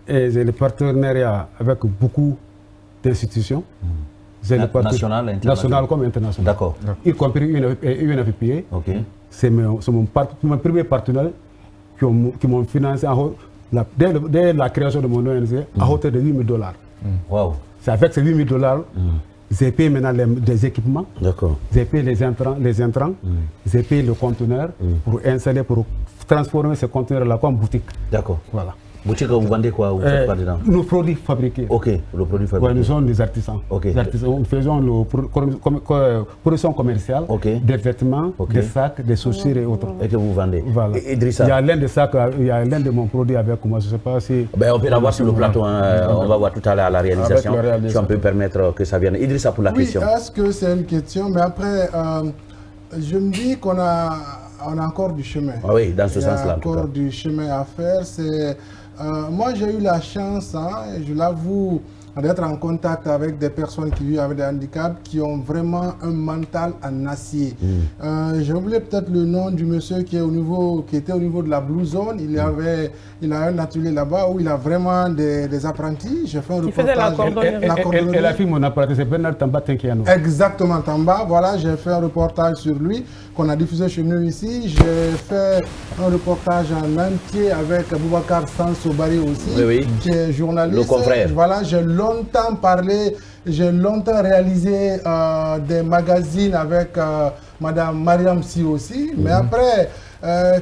[SPEAKER 8] Et j'ai le partenariat avec beaucoup d'institutions.
[SPEAKER 1] National
[SPEAKER 8] comme international.
[SPEAKER 1] D'accord.
[SPEAKER 8] Y compris UNFPA.
[SPEAKER 1] Okay.
[SPEAKER 8] C'est mon premier partenaire qui m'ont financé dès la création de mon ONG à hauteur de $8 000.
[SPEAKER 1] Wow.
[SPEAKER 8] C'est avec ces $8 000, j'ai payé maintenant des équipements, j'ai payé les intrants, j'ai payé le conteneur pour installer, pour transformer ces conteneurs-là comme boutique.
[SPEAKER 1] D'accord.
[SPEAKER 8] Voilà.
[SPEAKER 1] Boutique, vous vendez quoi? Vous faites quoi dedans?
[SPEAKER 8] Nos produits fabriqués.
[SPEAKER 1] Ok, le produit fabriqué.
[SPEAKER 8] Ouais, nous sommes des artisans.
[SPEAKER 1] Okay.
[SPEAKER 8] Nous faisons la production commerciale, des vêtements, des sacs, des chaussures et autres.
[SPEAKER 1] Et que vous vendez.
[SPEAKER 8] Voilà.
[SPEAKER 1] Idrissa.
[SPEAKER 8] Il y a l'un des sacs, il y a l'un de mon produit avec moi, je ne sais pas si...
[SPEAKER 1] Ben, on peut l'avoir sur le plateau, hein. On va voir tout à l'heure la réalisation. Si on peut permettre que ça vienne. Idrissa, pour la question.
[SPEAKER 3] Oui, est-ce que c'est une question? Mais après, je me dis qu'on a encore du chemin.
[SPEAKER 1] Ah oui, dans ce sens-là.
[SPEAKER 3] Il y a encore du chemin à faire. Moi, j'ai eu la chance, je l'avoue, d'être en contact avec des personnes qui vivent avec des handicaps, qui ont vraiment un mental en acier. J'ai oublié peut-être le nom du monsieur qui était au niveau de la Blue Zone. Il a un atelier là-bas où il a vraiment des apprentis. J'ai fait un reportage.
[SPEAKER 2] Faisait la cordonnerie.
[SPEAKER 8] Elle a fait mon apprenti, c'est Bernard Tamba Tenkiano.
[SPEAKER 3] Exactement, Tamba. Voilà, j'ai fait un reportage sur lui qu'on a diffusé chez nous ici. J'ai fait un reportage en entier avec Boubacar Sansobari aussi, qui est journaliste.
[SPEAKER 1] Le confrère.
[SPEAKER 3] Voilà, j'ai longtemps parlé, j'ai longtemps réalisé des magazines avec Madame Mariam Si aussi. Mais après,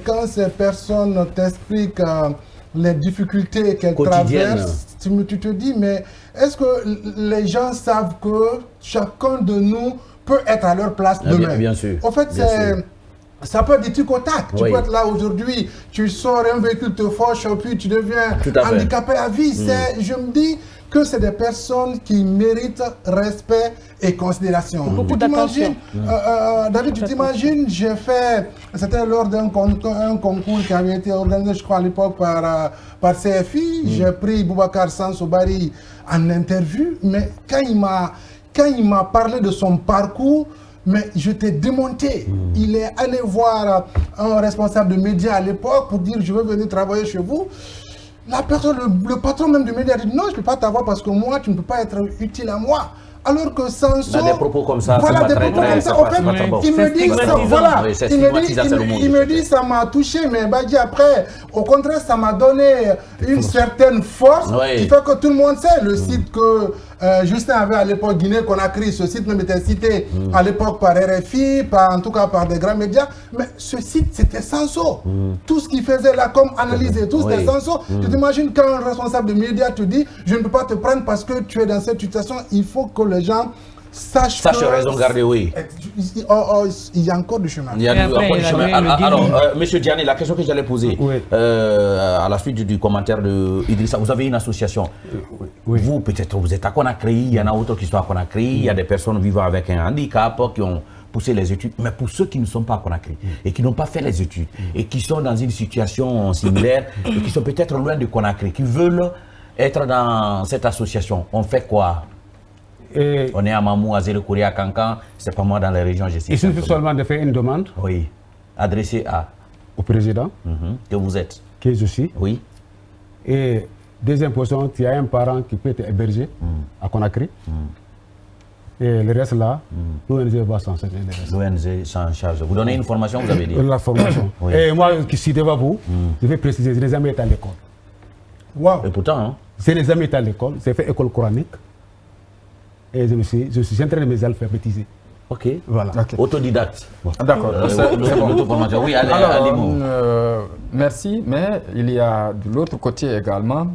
[SPEAKER 3] quand ces personnes t'expliquent les difficultés qu'elles traversent, tu te dis, mais est-ce que les gens savent que chacun de nous peut être à leur place demain?
[SPEAKER 1] Bien sûr.
[SPEAKER 3] En fait, ça peut être du tic au tac. Tu peux être là aujourd'hui, tu sors, un véhicule te fauche, puis tu deviens handicapé à vie. Je me dis que c'est des personnes qui méritent respect et considération.
[SPEAKER 2] Beaucoup d'attention.
[SPEAKER 3] David, tu t'imagines, c'était lors d'un concours qui avait été organisé, je crois, à l'époque par CFI. J'ai pris Boubacar Sansobari en interview, mais quand il m'a parlé de son parcours, mais je t'ai démonté. Il est allé voir un responsable de médias à l'époque pour dire je veux venir travailler chez vous. La personne, le patron même du média a dit non, je ne peux pas t'avoir parce que moi, tu ne peux pas être utile à moi. Alors que Sanso...
[SPEAKER 1] Des propos comme ça,
[SPEAKER 3] voilà, des propos comme ça. En fait, il me dit ça, voilà. Il me dit ça m'a touché, mais Badji, après, au contraire, ça m'a donné une certaine force qui fait que tout le monde sait. Le site que Justin avait à l'époque, Guinée-Conakry, ce site même était cité à l'époque par RFI, en tout cas par des grands médias. Mais ce site, c'était Sanso. Tout ce qu'il faisait là comme analyse et tout, c'était Sanso. Tu t'imagines quand un responsable de médias te dit je ne peux pas te prendre parce que tu es dans cette situation, il faut que les gens sachent que...
[SPEAKER 1] raison garder, oui.
[SPEAKER 3] Il y a encore du chemin.
[SPEAKER 1] Il y a encore du chemin. Alors, monsieur Diani, la question que j'allais poser, à la suite du commentaire de Idrissa, vous avez une association. Vous, peut-être, vous êtes à Conakry, il y en a d'autres qui sont à Conakry, il y a des personnes vivant avec un handicap qui ont poussé les études. Mais pour ceux qui ne sont pas à Conakry et qui n'ont pas fait les études et qui sont dans une situation similaire et qui sont peut-être loin de Conakry, qui veulent être dans cette association, on fait quoi? On est à Mamou, à Zérekouria, à Kankan, c'est pas moi dans les régions, je sais.
[SPEAKER 8] Il suffit seulement de faire une demande.
[SPEAKER 1] Oui. Adressée
[SPEAKER 8] au président.
[SPEAKER 1] Que vous êtes.
[SPEAKER 8] Que je suis.
[SPEAKER 1] Oui.
[SPEAKER 8] Et deuxième position, il y a un parent qui peut être hébergé à Conakry. Et le reste là, l'ONG va s'en charger.
[SPEAKER 1] L'ONG s'en charge. Vous donnez une formation, vous avez dit.
[SPEAKER 8] La formation. Et moi qui suis devant vous, je vais préciser, je n'ai jamais été à l'école.
[SPEAKER 1] Wow. Et pourtant, hein?
[SPEAKER 8] Je n'ai jamais été à l'école, j'ai fait école coranique. Et je suis en train de m'alphabétiser.
[SPEAKER 1] Ok.
[SPEAKER 8] Voilà.
[SPEAKER 1] Okay. Autodidacte.
[SPEAKER 4] D'accord.
[SPEAKER 1] Oui, allez,
[SPEAKER 4] merci, mais il y a de l'autre côté également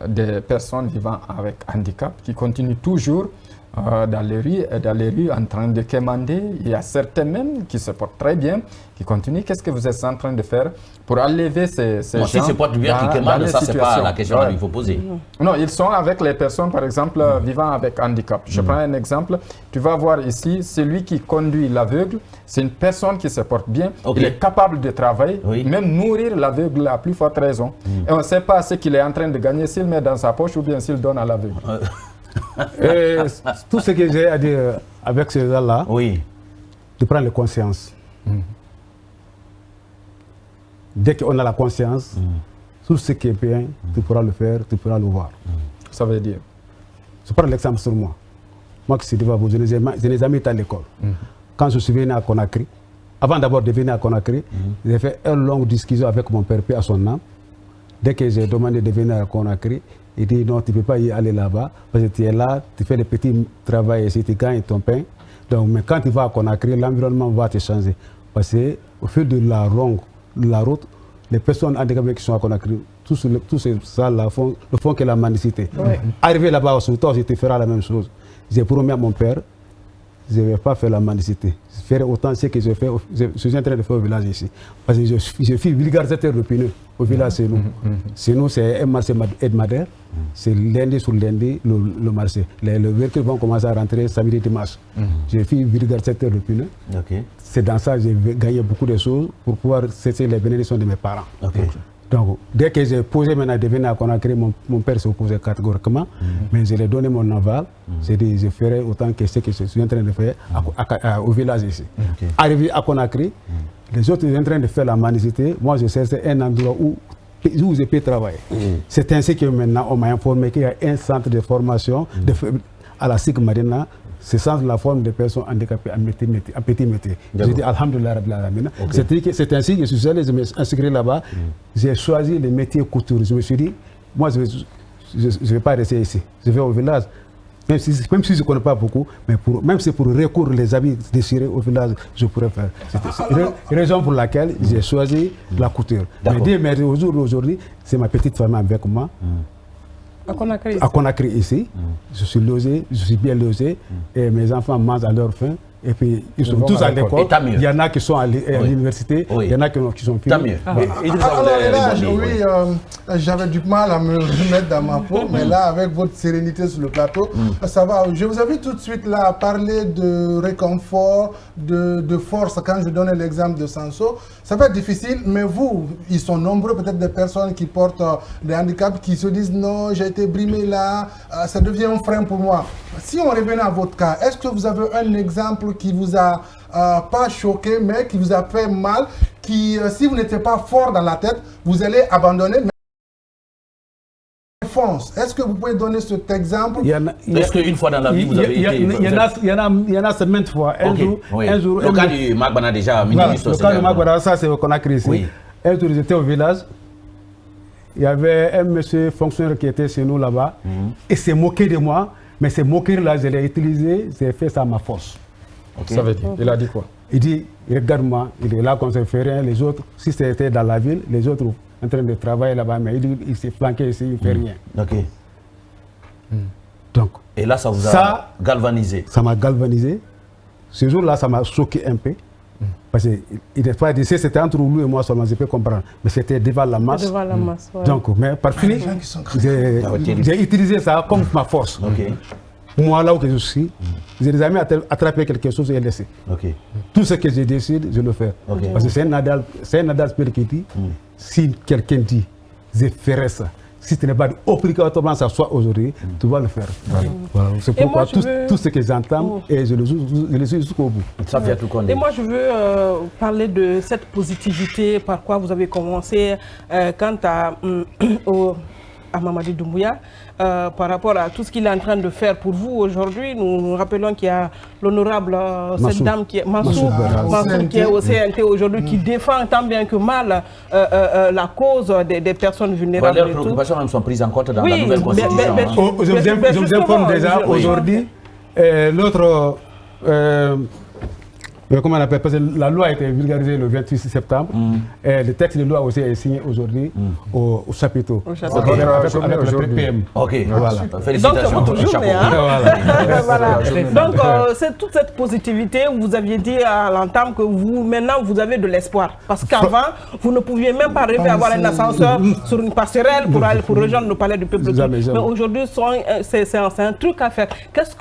[SPEAKER 4] des personnes vivant avec handicap qui continuent toujours dans les rues en train de quémander. Il y a certains même qui se portent très bien, qui continuent. Qu'est-ce que vous êtes en train de faire pour enlever ces gens
[SPEAKER 1] si se portent bien, qui quémandent, ça c'est pas la question qu'il faut poser.
[SPEAKER 4] Non, ils sont avec les personnes, par exemple, vivant avec handicap. Je prends un exemple. Tu vas voir ici, celui qui conduit l'aveugle, c'est une personne qui se porte bien. Il est capable de travailler, même nourrir l'aveugle à plus forte raison. Et on ne sait pas ce qu'il est en train de gagner, s'il met dans sa poche ou bien s'il donne à l'aveugle.
[SPEAKER 8] Et tout ce que j'ai à dire avec ces gens-là, de prendre conscience. Dès qu'on a la conscience, tout ce qui est bien, tu pourras le faire, tu pourras le voir.
[SPEAKER 4] Ça veut dire?
[SPEAKER 8] Je prends l'exemple sur moi. Moi qui suis devant vous, je n'ai jamais été à l'école. Quand je suis venu à Conakry, avant d'abord de venir à Conakry, j'ai fait une longue discussion avec mon père, paix à son âme. Dès que j'ai demandé de venir à Conakry, il dit non, tu ne peux pas y aller là-bas, parce que tu es là, tu fais des petits travaux ici, tu gagnes ton pain. Donc, mais quand tu vas à Conakry, l'environnement va te changer. Parce qu'au fil de la route, les personnes handicapées qui sont à Conakry, tout ça là, ne font que la mendicité. Arriver là-bas au Soudan, je te ferai la même chose. J'ai promis à mon père, je ne vais pas faire la mendicité. Je ferai autant ce que je fais, je suis en train de faire au village ici. Parce que je suis vulgarisateur de pneus au village chez nous. Chez nous, c'est un marché hebdomadaire. C'est lundi sur lundi le marché. Les véhicules vont commencer à rentrer samedi dimanche. Je suis vulgarisateur de pneus. C'est dans ça que j'ai gagné beaucoup de choses pour pouvoir cesser les bénédictions de mes parents. Donc, dès que j'ai posé maintenant de venir à Conakry, mon père s'est opposé catégoriquement, mais je lui ai donné mon aval. J'ai dit, je ferai autant que ce que je suis en train de faire au village ici. Arrivé à Conakry, les autres sont en train de faire la mendicité. Moi, je cherchais un endroit où je peux travailler. C'est ainsi que maintenant, on m'a informé qu'il y a un centre de formation à la SIC Marina. Ce centre la forme des personnes handicapées en petit métier. J'ai dit Alhamdulillah Rabbil Alamin. C'est ainsi que je suis allé, je me suis inscrit là-bas. J'ai choisi le métier couture. Je me suis dit, moi je ne vais pas rester ici. Je vais au village. Même si je ne connais pas beaucoup, mais même si pour recoudre les habits déchirés au village, je pourrais faire. C'est une raison pour laquelle j'ai choisi la couture. Mais aujourd'hui, c'est ma petite famille avec moi. À Conakry ici, je suis logé, je suis bien logé, et mes enfants mangent à leur faim. Et puis, ils sont tous à l'école. Il y en a qui sont à l'université, il y en a qui sont finis.
[SPEAKER 1] Tant mieux.
[SPEAKER 3] J'avais du mal à me remettre dans ma peau, mais là, avec votre sérénité sur le plateau, ça va. Je vous ai vu tout de suite là parler de réconfort, de force. Quand je donnais l'exemple de Sanso, ça va être difficile, mais vous, ils sont nombreux, peut-être des personnes qui portent des handicaps, qui se disent non, j'ai été brimé là, ça devient un frein pour moi. Si on revenait à votre cas, est-ce que vous avez un exemple qui vous a pas choqué, mais qui vous a fait mal, qui, si vous n'étiez pas fort dans la tête, vous allez abandonner, mais fonce. Est-ce que vous pouvez donner cet exemple?
[SPEAKER 1] Est-ce qu'une fois dans la vie, vous avez été...
[SPEAKER 8] Il y en a c'est maintes fois. Un jour,
[SPEAKER 1] le cas du Magbana déjà,
[SPEAKER 8] le cas du Magbana, ça c'est au Conakry ici. Un jour, j'étais au village. Il y avait un monsieur fonctionnaire qui était chez nous là-bas. Et s'est moqué de moi. Mais ces moqueries-là, je l'ai utilisé, j'ai fait ça à ma force.
[SPEAKER 4] Ça veut dire, il a dit quoi?
[SPEAKER 8] Il dit, regarde-moi, il est là qu'on ne fait rien. Les autres, si c'était dans la ville, les autres en train de travailler là-bas, mais il s'est flanqué ici, il ne fait rien. Donc,
[SPEAKER 1] et là, ça vous a galvanisé?
[SPEAKER 8] Ça m'a galvanisé. Ce jour-là, ça m'a choqué un peu. Parce qu'il n'est pas dit, c'était entre lui et moi seulement, je peux comprendre. Mais c'était devant la masse.
[SPEAKER 2] Devant la masse,
[SPEAKER 8] Donc, mais par fini, j'ai utilisé ça comme ma force. Moi, là où je suis, j'ai jamais attrapé quelque chose et laissé. Tout ce que je décide, je le fais. Parce que c'est un Nadal qui dit, si quelqu'un dit, je ferai ça. Si tu n'es pas obligatoirement ça soit aujourd'hui, tu vas le faire. Voilà. C'est pourquoi tout ce que j'entends, et je le suis jusqu'au bout.
[SPEAKER 2] Et moi, je veux parler de cette positivité, par quoi vous avez commencé quant à Mamadi Doumbouya, par rapport à tout ce qu'il est en train de faire pour vous aujourd'hui. Nous rappelons qu'il y a l'honorable cette dame qui est Mansour qui est au CNT aujourd'hui, qui défend tant bien que mal la cause des personnes vulnérables.
[SPEAKER 1] Leurs préoccupations sont prises en compte dans la nouvelle constitution.
[SPEAKER 8] Je vous informe déjà aujourd'hui, l'autre... comment on appelle? Parce que la loi a été vulgarisée le 28 septembre. Et le texte de loi aussi est signé aujourd'hui au chapiteau. Avec le PM.
[SPEAKER 1] Voilà. Félicitations.
[SPEAKER 2] Donc, donc c'est toute cette positivité, vous aviez dit à l'entame que maintenant vous avez de l'espoir. Parce qu'avant, vous ne pouviez même pas rêver d'avoir un ascenseur sur une passerelle pour rejoindre le palais du peuple. Mais aujourd'hui, c'est un truc à faire.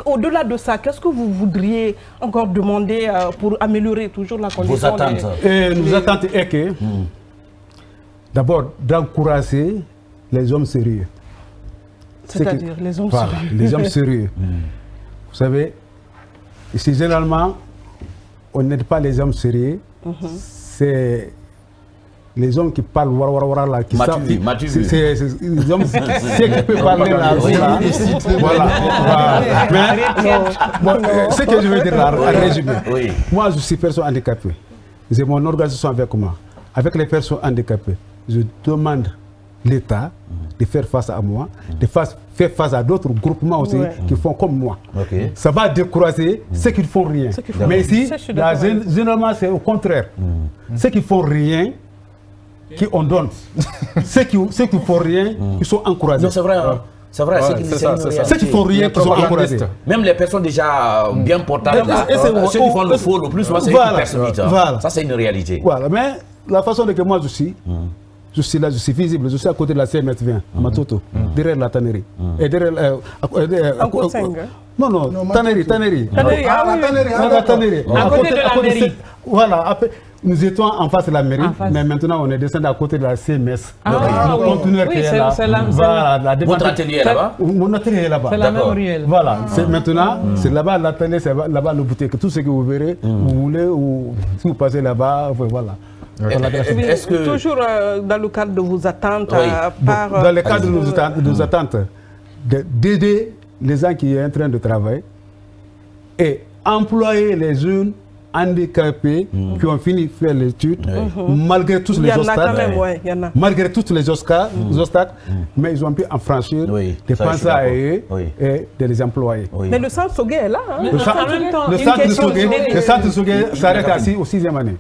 [SPEAKER 2] Au-delà de ça, qu'est-ce que vous voudriez encore demander pour améliorer toujours la condition?
[SPEAKER 1] Vos attentes.
[SPEAKER 8] Nos attentes est que, d'abord, d'encourager les hommes sérieux.
[SPEAKER 2] C'est-à-dire les hommes sérieux.
[SPEAKER 8] Les hommes sérieux. Vous savez, ici, généralement, on n'aide pas les hommes sérieux. C'est les hommes qui parlent wara là, qui savent.
[SPEAKER 1] C'est
[SPEAKER 8] les hommes qui peuvent parler là. Voilà. Mais ce que je veux dire là, en résumé, moi je suis personne handicapée. J'ai mon organisation avec moi. Avec les personnes handicapées, je demande l'État de faire face à moi, de faire face à d'autres groupements aussi qui font comme moi. Ça va décourager ceux qui ne font rien. Mais ici, généralement, c'est au contraire. Ceux qui ne font rien, qui on donne. Ceux qui ne font rien, ils sont encouragés.
[SPEAKER 1] Non, c'est vrai. C'est vrai,
[SPEAKER 8] ceux qui font rien, qui sont encouragés.
[SPEAKER 1] Même les personnes déjà bien portables, ceux qui font le faux le plus, c'est une personne. Ça, c'est une réalité.
[SPEAKER 8] Voilà, mais la façon dont moi je suis là, je suis visible, je suis à côté de la CMS20, à Matoto, derrière la tannerie. Et derrière. Non, tannerie.
[SPEAKER 2] La tannerie.
[SPEAKER 5] À côté de la mairie.
[SPEAKER 8] Voilà, nous étions en face de la mairie, mais maintenant on est descendu à côté de la CMS. Le conteneur qui est là. Voilà,
[SPEAKER 1] votre atelier est là-bas?
[SPEAKER 8] Mon atelier est là-bas.
[SPEAKER 5] C'est la même ruelle.
[SPEAKER 8] Voilà, maintenant, c'est là-bas l'atelier, c'est là-bas le boutique. Tout ce que vous verrez, vous voulez, ou si vous passez là-bas, voilà.
[SPEAKER 2] Est-ce que toujours dans le cadre de vos attentes
[SPEAKER 8] dans le cadre de nos attentes, d'aider les gens qui sont en train de travailler et employer les jeunes handicapés qui ont fini de faire l'étude, malgré tous les obstacles, mais ils ont pu en franchir, de penser à eux et de les employer.
[SPEAKER 2] Mais le centre Sogué est là.
[SPEAKER 8] Le centre Sogué s'arrête assis au 6e année.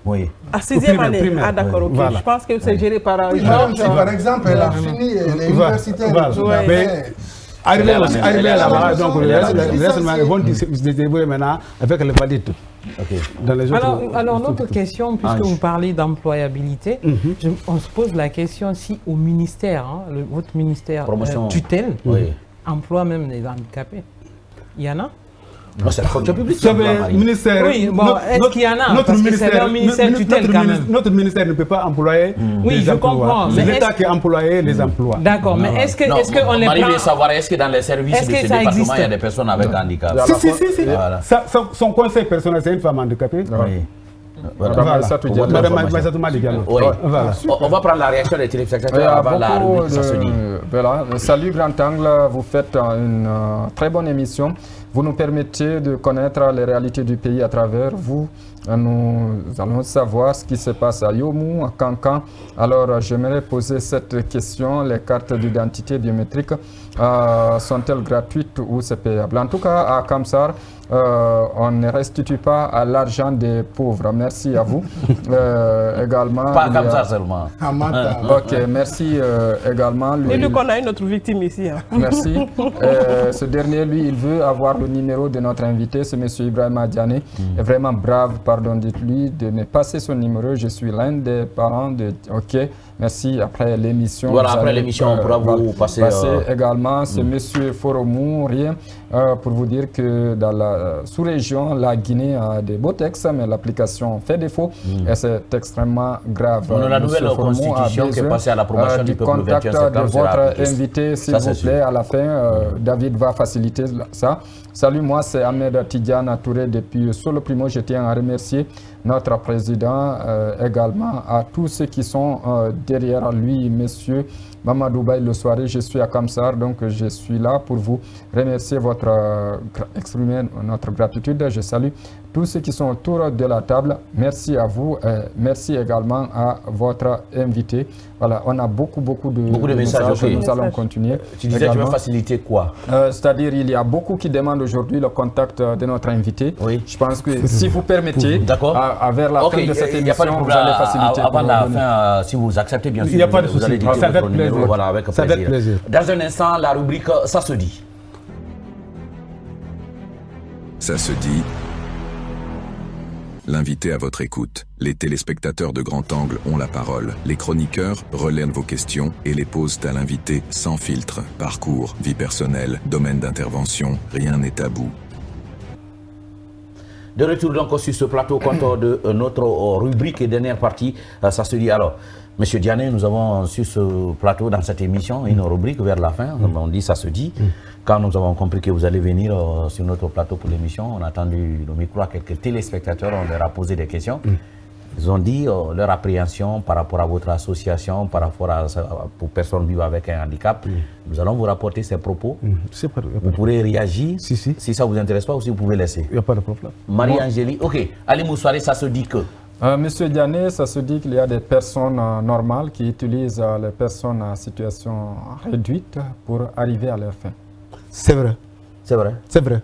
[SPEAKER 2] À 6e année. Ah d'accord, ok. Je pense que c'est géré par
[SPEAKER 3] par exemple, elle a fini l'université.
[SPEAKER 8] Arrivé là-bas, donc les restes vont se débrouiller maintenant avec les valides.
[SPEAKER 5] Alors notre question, puisque vous parlez d'employabilité, on se pose la question si au ministère, votre ministère tutelle, emploie même les handicapés. Il y en a?
[SPEAKER 1] C'est la fonction publique.
[SPEAKER 8] Ministère.
[SPEAKER 5] Oui, bon, est-ce qu'il y en a? Parce que c'est le ministère tutelle quand même.
[SPEAKER 8] Notre ministère ne peut pas employer les emplois. C'est l'État qui emploie les emplois.
[SPEAKER 5] D'accord, mais est-ce qu'on les
[SPEAKER 1] prend? Marie savoir, est-ce que dans les services de ce département, il y a des personnes avec handicap?
[SPEAKER 8] Si. Son conseil personnel, c'est une femme handicapée.
[SPEAKER 1] On va prendre la réaction des téléspectateurs avant la rubrique Ça se dit.
[SPEAKER 4] Salut Grand Angle, vous faites une très bonne émission. Vous nous permettez de connaître les réalités du pays à travers vous. Nous allons savoir ce qui se passe à Yomou, à Kankan. Alors, j'aimerais poser cette question. Les cartes d'identité biométriques sont-elles gratuites ou c'est payable? En tout cas, à Kamsar, on ne restitue pas à l'argent des pauvres. Merci à vous. Également.
[SPEAKER 1] Pas comme ça seulement.
[SPEAKER 4] Ok, merci également.
[SPEAKER 2] Et lui qu'on a une autre victime ici.
[SPEAKER 4] Merci. Ce dernier, lui, il veut avoir le numéro de notre invité, c'est M. Ibrahima Diané. Est vraiment brave, pardon, dites-lui de me passer son numéro. Je suis l'un des parents de. Ok, merci. Après l'émission.
[SPEAKER 1] Voilà, après l'émission, on pourra vous passer.
[SPEAKER 4] Également, c'est M. Foromou, rien, pour vous dire que dans la sous-région, la Guinée a des beaux textes, mais l'application fait défaut et c'est extrêmement grave.
[SPEAKER 1] On a la nouvelle constitution qui est passée à l'approbation du peuple le 21 septembre.
[SPEAKER 4] De votre invité, s'il vous plaît, à la fin, David va faciliter ça. Salut, moi c'est Ahmed Tidiane Touré depuis Solo Primo. Je tiens à remercier notre président également, à tous ceux qui sont derrière lui, monsieur Mamadou Baye le soirée. Je suis à Kamsar, donc je suis là pour vous remercier, exprimer notre gratitude. Je salue tous ceux qui sont autour de la table. Merci à vous. Merci également à votre invité. Voilà, on a beaucoup de messages.
[SPEAKER 1] Okay.
[SPEAKER 4] Nous allons continuer.
[SPEAKER 1] Tu disais que tu veux faciliter quoi?
[SPEAKER 4] C'est-à-dire, il y a beaucoup qui demandent aujourd'hui le contact de notre invité.
[SPEAKER 1] Oui.
[SPEAKER 4] Je pense que si vous permettez, vers la fin de cette émission, vous allez faciliter.
[SPEAKER 1] Avant la fin, si vous acceptez, bien sûr,
[SPEAKER 8] il n'y a pas de souci.
[SPEAKER 1] Ça va être plaisir. Voilà, avec plaisir. Dans un instant, la rubrique Ça se dit.
[SPEAKER 6] Ça se dit. L'invité à votre écoute. Les téléspectateurs de Grand Angle ont la parole. Les chroniqueurs relèvent vos questions et les posent à l'invité sans filtre. Parcours, vie personnelle, domaine d'intervention, rien n'est tabou.
[SPEAKER 1] De retour donc sur ce plateau, compte de notre rubrique et dernière partie, Ça se dit. Alors, Monsieur Diané, nous avons sur ce plateau, dans cette émission, une rubrique vers la fin. On dit Ça se dit. Quand nous avons compris que vous allez venir sur notre plateau pour l'émission, on a tendu le micro à quelques téléspectateurs, on leur a posé des questions. Ils ont dit leur appréhension par rapport à votre association, par rapport à pour personnes vivant avec un handicap. Nous allons vous rapporter ces propos. Vous pourrez réagir. Si ça ne vous intéresse pas, aussi vous pouvez laisser.
[SPEAKER 8] Il n'y a pas de problème.
[SPEAKER 1] Marie-Angélie, ok. Ali Moussouari, ça se dit que
[SPEAKER 4] Monsieur Diané, ça se dit qu'il y a des personnes normales qui utilisent les personnes en situation réduite pour arriver à leur fin.
[SPEAKER 8] C'est vrai.
[SPEAKER 1] C'est vrai.
[SPEAKER 8] C'est vrai.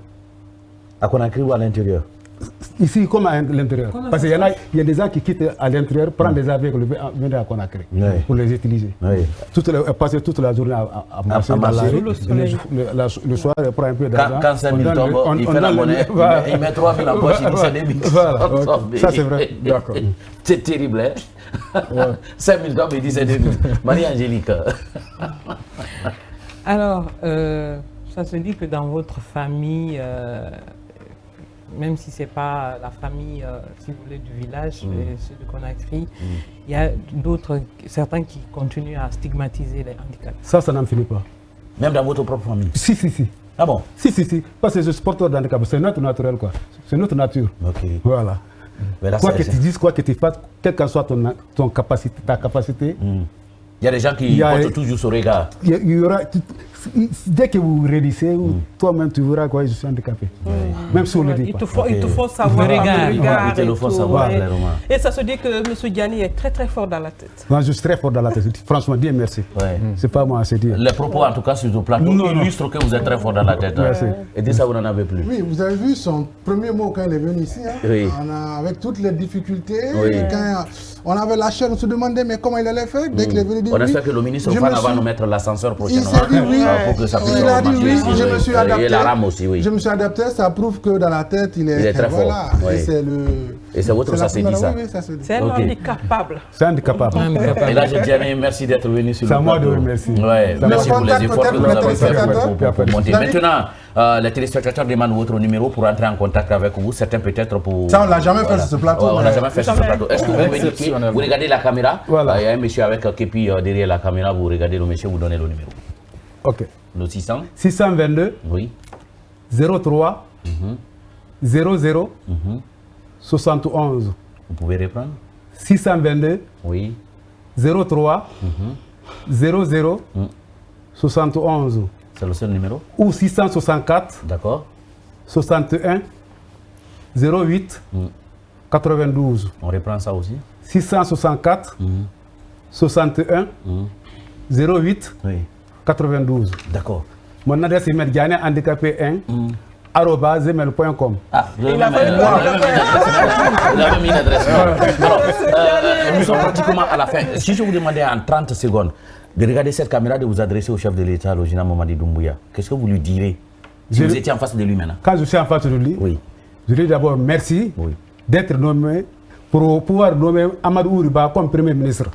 [SPEAKER 1] À Conakry ou à l'intérieur?
[SPEAKER 8] Ici, comme à l'intérieur. Parce qu'il y a des gens qui quittent à l'intérieur, prennent des avions et viennent à Conakry pour les utiliser. Passer toute la journée à marcher dans la rue. Le soir, ils prennent un peu d'argent.
[SPEAKER 1] Quand 5 000 tombes, il fait la monnaie, il met 3 000 en poche, il dit c'est des mix.
[SPEAKER 8] Ça, c'est vrai.
[SPEAKER 4] D'accord.
[SPEAKER 1] C'est terrible, hein? 5 000 tombes, il dit c'est des mix. Marie-Angélique.
[SPEAKER 5] Alors, ça se dit que dans votre famille, même si ce n'est pas la famille, si vous voulez, du village, ceux de Conakry, il y a certains qui continuent à stigmatiser les handicapés.
[SPEAKER 8] Ça n'en finit pas.
[SPEAKER 1] Même dans votre propre famille?
[SPEAKER 8] Si.
[SPEAKER 1] Ah bon?
[SPEAKER 8] Si. Parce que je suis porteur d'handicap, c'est notre naturel, quoi. C'est notre nature.
[SPEAKER 1] Ok.
[SPEAKER 8] Voilà.
[SPEAKER 1] Là,
[SPEAKER 8] quoi que tu dises, quoi que tu fasses, quelle que soit ta capacité.
[SPEAKER 1] Il y a des gens qui portent toujours ce regard.
[SPEAKER 8] Il y aura, dès que vous réalisez, toi-même tu verras quoi, je suis handicapé. Même si on le dit pas.
[SPEAKER 2] Ils te font savoir
[SPEAKER 1] Ils te le font savoir.
[SPEAKER 2] Et ça se dit que M. Diané est très très fort dans la tête.
[SPEAKER 8] Moi, je suis très fort dans la tête. Franchement, Dieu merci. C'est pas moi à se dire.
[SPEAKER 1] Les propos, en tout cas, sur le plateau, illustrent que vous êtes très fort dans la tête. Et dès ça, vous n'en avez plus.
[SPEAKER 3] Oui, vous avez vu son premier mot quand il est venu ici. Avec toutes les difficultés. Quand on avait la chaîne, on se demandait mais comment il allait faire. Dès qu'il est venu dire
[SPEAKER 1] on espère que le ministre va nous mettre l'ascenseur prochainement.
[SPEAKER 3] Il s'est dit oui.
[SPEAKER 1] Pour que ça puisse
[SPEAKER 3] il a dit oui,
[SPEAKER 1] ici,
[SPEAKER 3] je me suis adapté.
[SPEAKER 1] Et la rame aussi, oui.
[SPEAKER 3] Je me suis adapté, ça prouve que dans la tête, il est
[SPEAKER 1] très fort.
[SPEAKER 3] Et
[SPEAKER 1] c'est votre, ça s'est dit ça.
[SPEAKER 2] C'est un handicapable.
[SPEAKER 8] C'est handicapable.
[SPEAKER 1] Et là, je dirais merci d'être venu sur le plateau.
[SPEAKER 8] C'est à moi de remercier.
[SPEAKER 1] Merci pour les efforts que vous avez fait pour monter. Maintenant, les téléspectateurs demandent votre numéro pour entrer en contact avec vous. Certains peut-être pour...
[SPEAKER 3] Ça, on ne l'a jamais fait sur ce plateau.
[SPEAKER 1] On ne l'a jamais fait sur ce plateau. Est-ce que vous pouvez indiquer, vous regardez la caméra? Il y a un monsieur avec Képi derrière la caméra, vous regardez le monsieur, vous donnez le numéro.
[SPEAKER 8] Ok.
[SPEAKER 1] Le 600
[SPEAKER 8] 622
[SPEAKER 1] oui.
[SPEAKER 8] 03 00 71.
[SPEAKER 1] Vous pouvez reprendre
[SPEAKER 8] 622
[SPEAKER 1] oui.
[SPEAKER 8] 03 00 71.
[SPEAKER 1] C'est le seul numéro?
[SPEAKER 8] Ou 664
[SPEAKER 1] d'accord.
[SPEAKER 8] 61 08 92.
[SPEAKER 1] On reprend ça aussi?
[SPEAKER 8] 664 61 08
[SPEAKER 1] oui.
[SPEAKER 8] 92.
[SPEAKER 1] D'accord.
[SPEAKER 8] Mon adresse email Diané handicapé 1 @gmail.com.
[SPEAKER 1] Ah, il avait mis une adresse. Nous sommes pratiquement à la fin. Si je vous demandais en 30 secondes de regarder cette caméra, de vous adresser au chef de l'État, le général Mamadi Doumbouya, qu'est-ce que vous lui direz si vous étiez en face de lui maintenant?
[SPEAKER 8] Quand je suis en face de lui,
[SPEAKER 1] oui.
[SPEAKER 8] je lui dis d'abord merci d'être nommé pour pouvoir nommer Amadou Ouriba comme Premier ministre,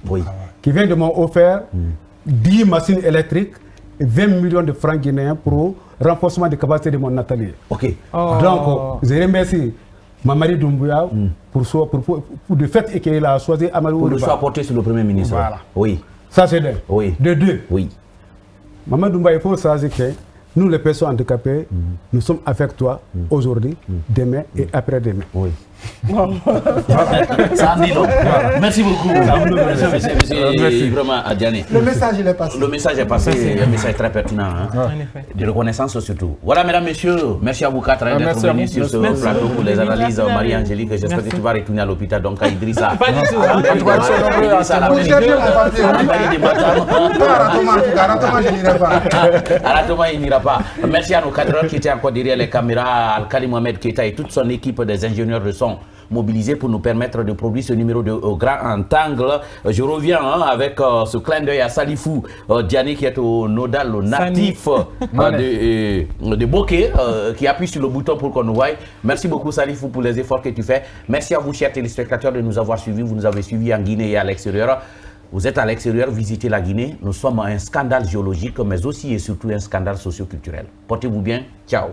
[SPEAKER 8] qui vient de m'offrir 10 machines électriques et 20 millions de francs guinéens pour renforcement des capacités de mon atelier.
[SPEAKER 1] Ok.
[SPEAKER 8] Donc, je remercie Mamadi Doumbouya pour le fait qu'il a choisi Amadou Ouriba.
[SPEAKER 1] Pour le choix porté sur le Premier ministre.
[SPEAKER 8] Voilà.
[SPEAKER 1] Oui.
[SPEAKER 8] Ça, c'est d'un.
[SPEAKER 1] Oui.
[SPEAKER 8] De deux.
[SPEAKER 1] Oui.
[SPEAKER 8] Mamadi Doumbouya, il faut savoir que nous, les personnes handicapées, nous sommes avec toi aujourd'hui, demain et après-demain.
[SPEAKER 1] Oui. Ça en dit long. Merci beaucoup. Merci vraiment à Diané.
[SPEAKER 3] Le message, il est passé.
[SPEAKER 1] Le message est passé, un message très pertinent. De reconnaissance surtout. Voilà, mesdames, messieurs, merci à vous quatre d'être venus sur ce plateau pour les analyses. Marie-Angélique, j'espère que tu vas retourner à l'hôpital, donc à Idrissa.
[SPEAKER 2] Pas du tout.
[SPEAKER 1] Aratoma, il n'ira pas. Merci à nos cadreurs qui étaient encore derrière les caméras, Al-Khali Mohamed Keita et toute son équipe des ingénieurs de son mobilisés pour nous permettre de produire ce numéro de grand angle. Je reviens avec ce clin d'œil à Salifou Diané qui est au nodal, au natif de Bokeh, qui appuie sur le bouton pour qu'on nous voie. Merci beaucoup Salifou pour les efforts que tu fais. Merci à vous chers téléspectateurs de nous avoir suivis. Vous nous avez suivis en Guinée et à l'extérieur. Vous êtes à l'extérieur, visitez la Guinée. Nous sommes un scandale géologique, mais aussi et surtout un scandale socio-culturel. Portez-vous bien. Ciao.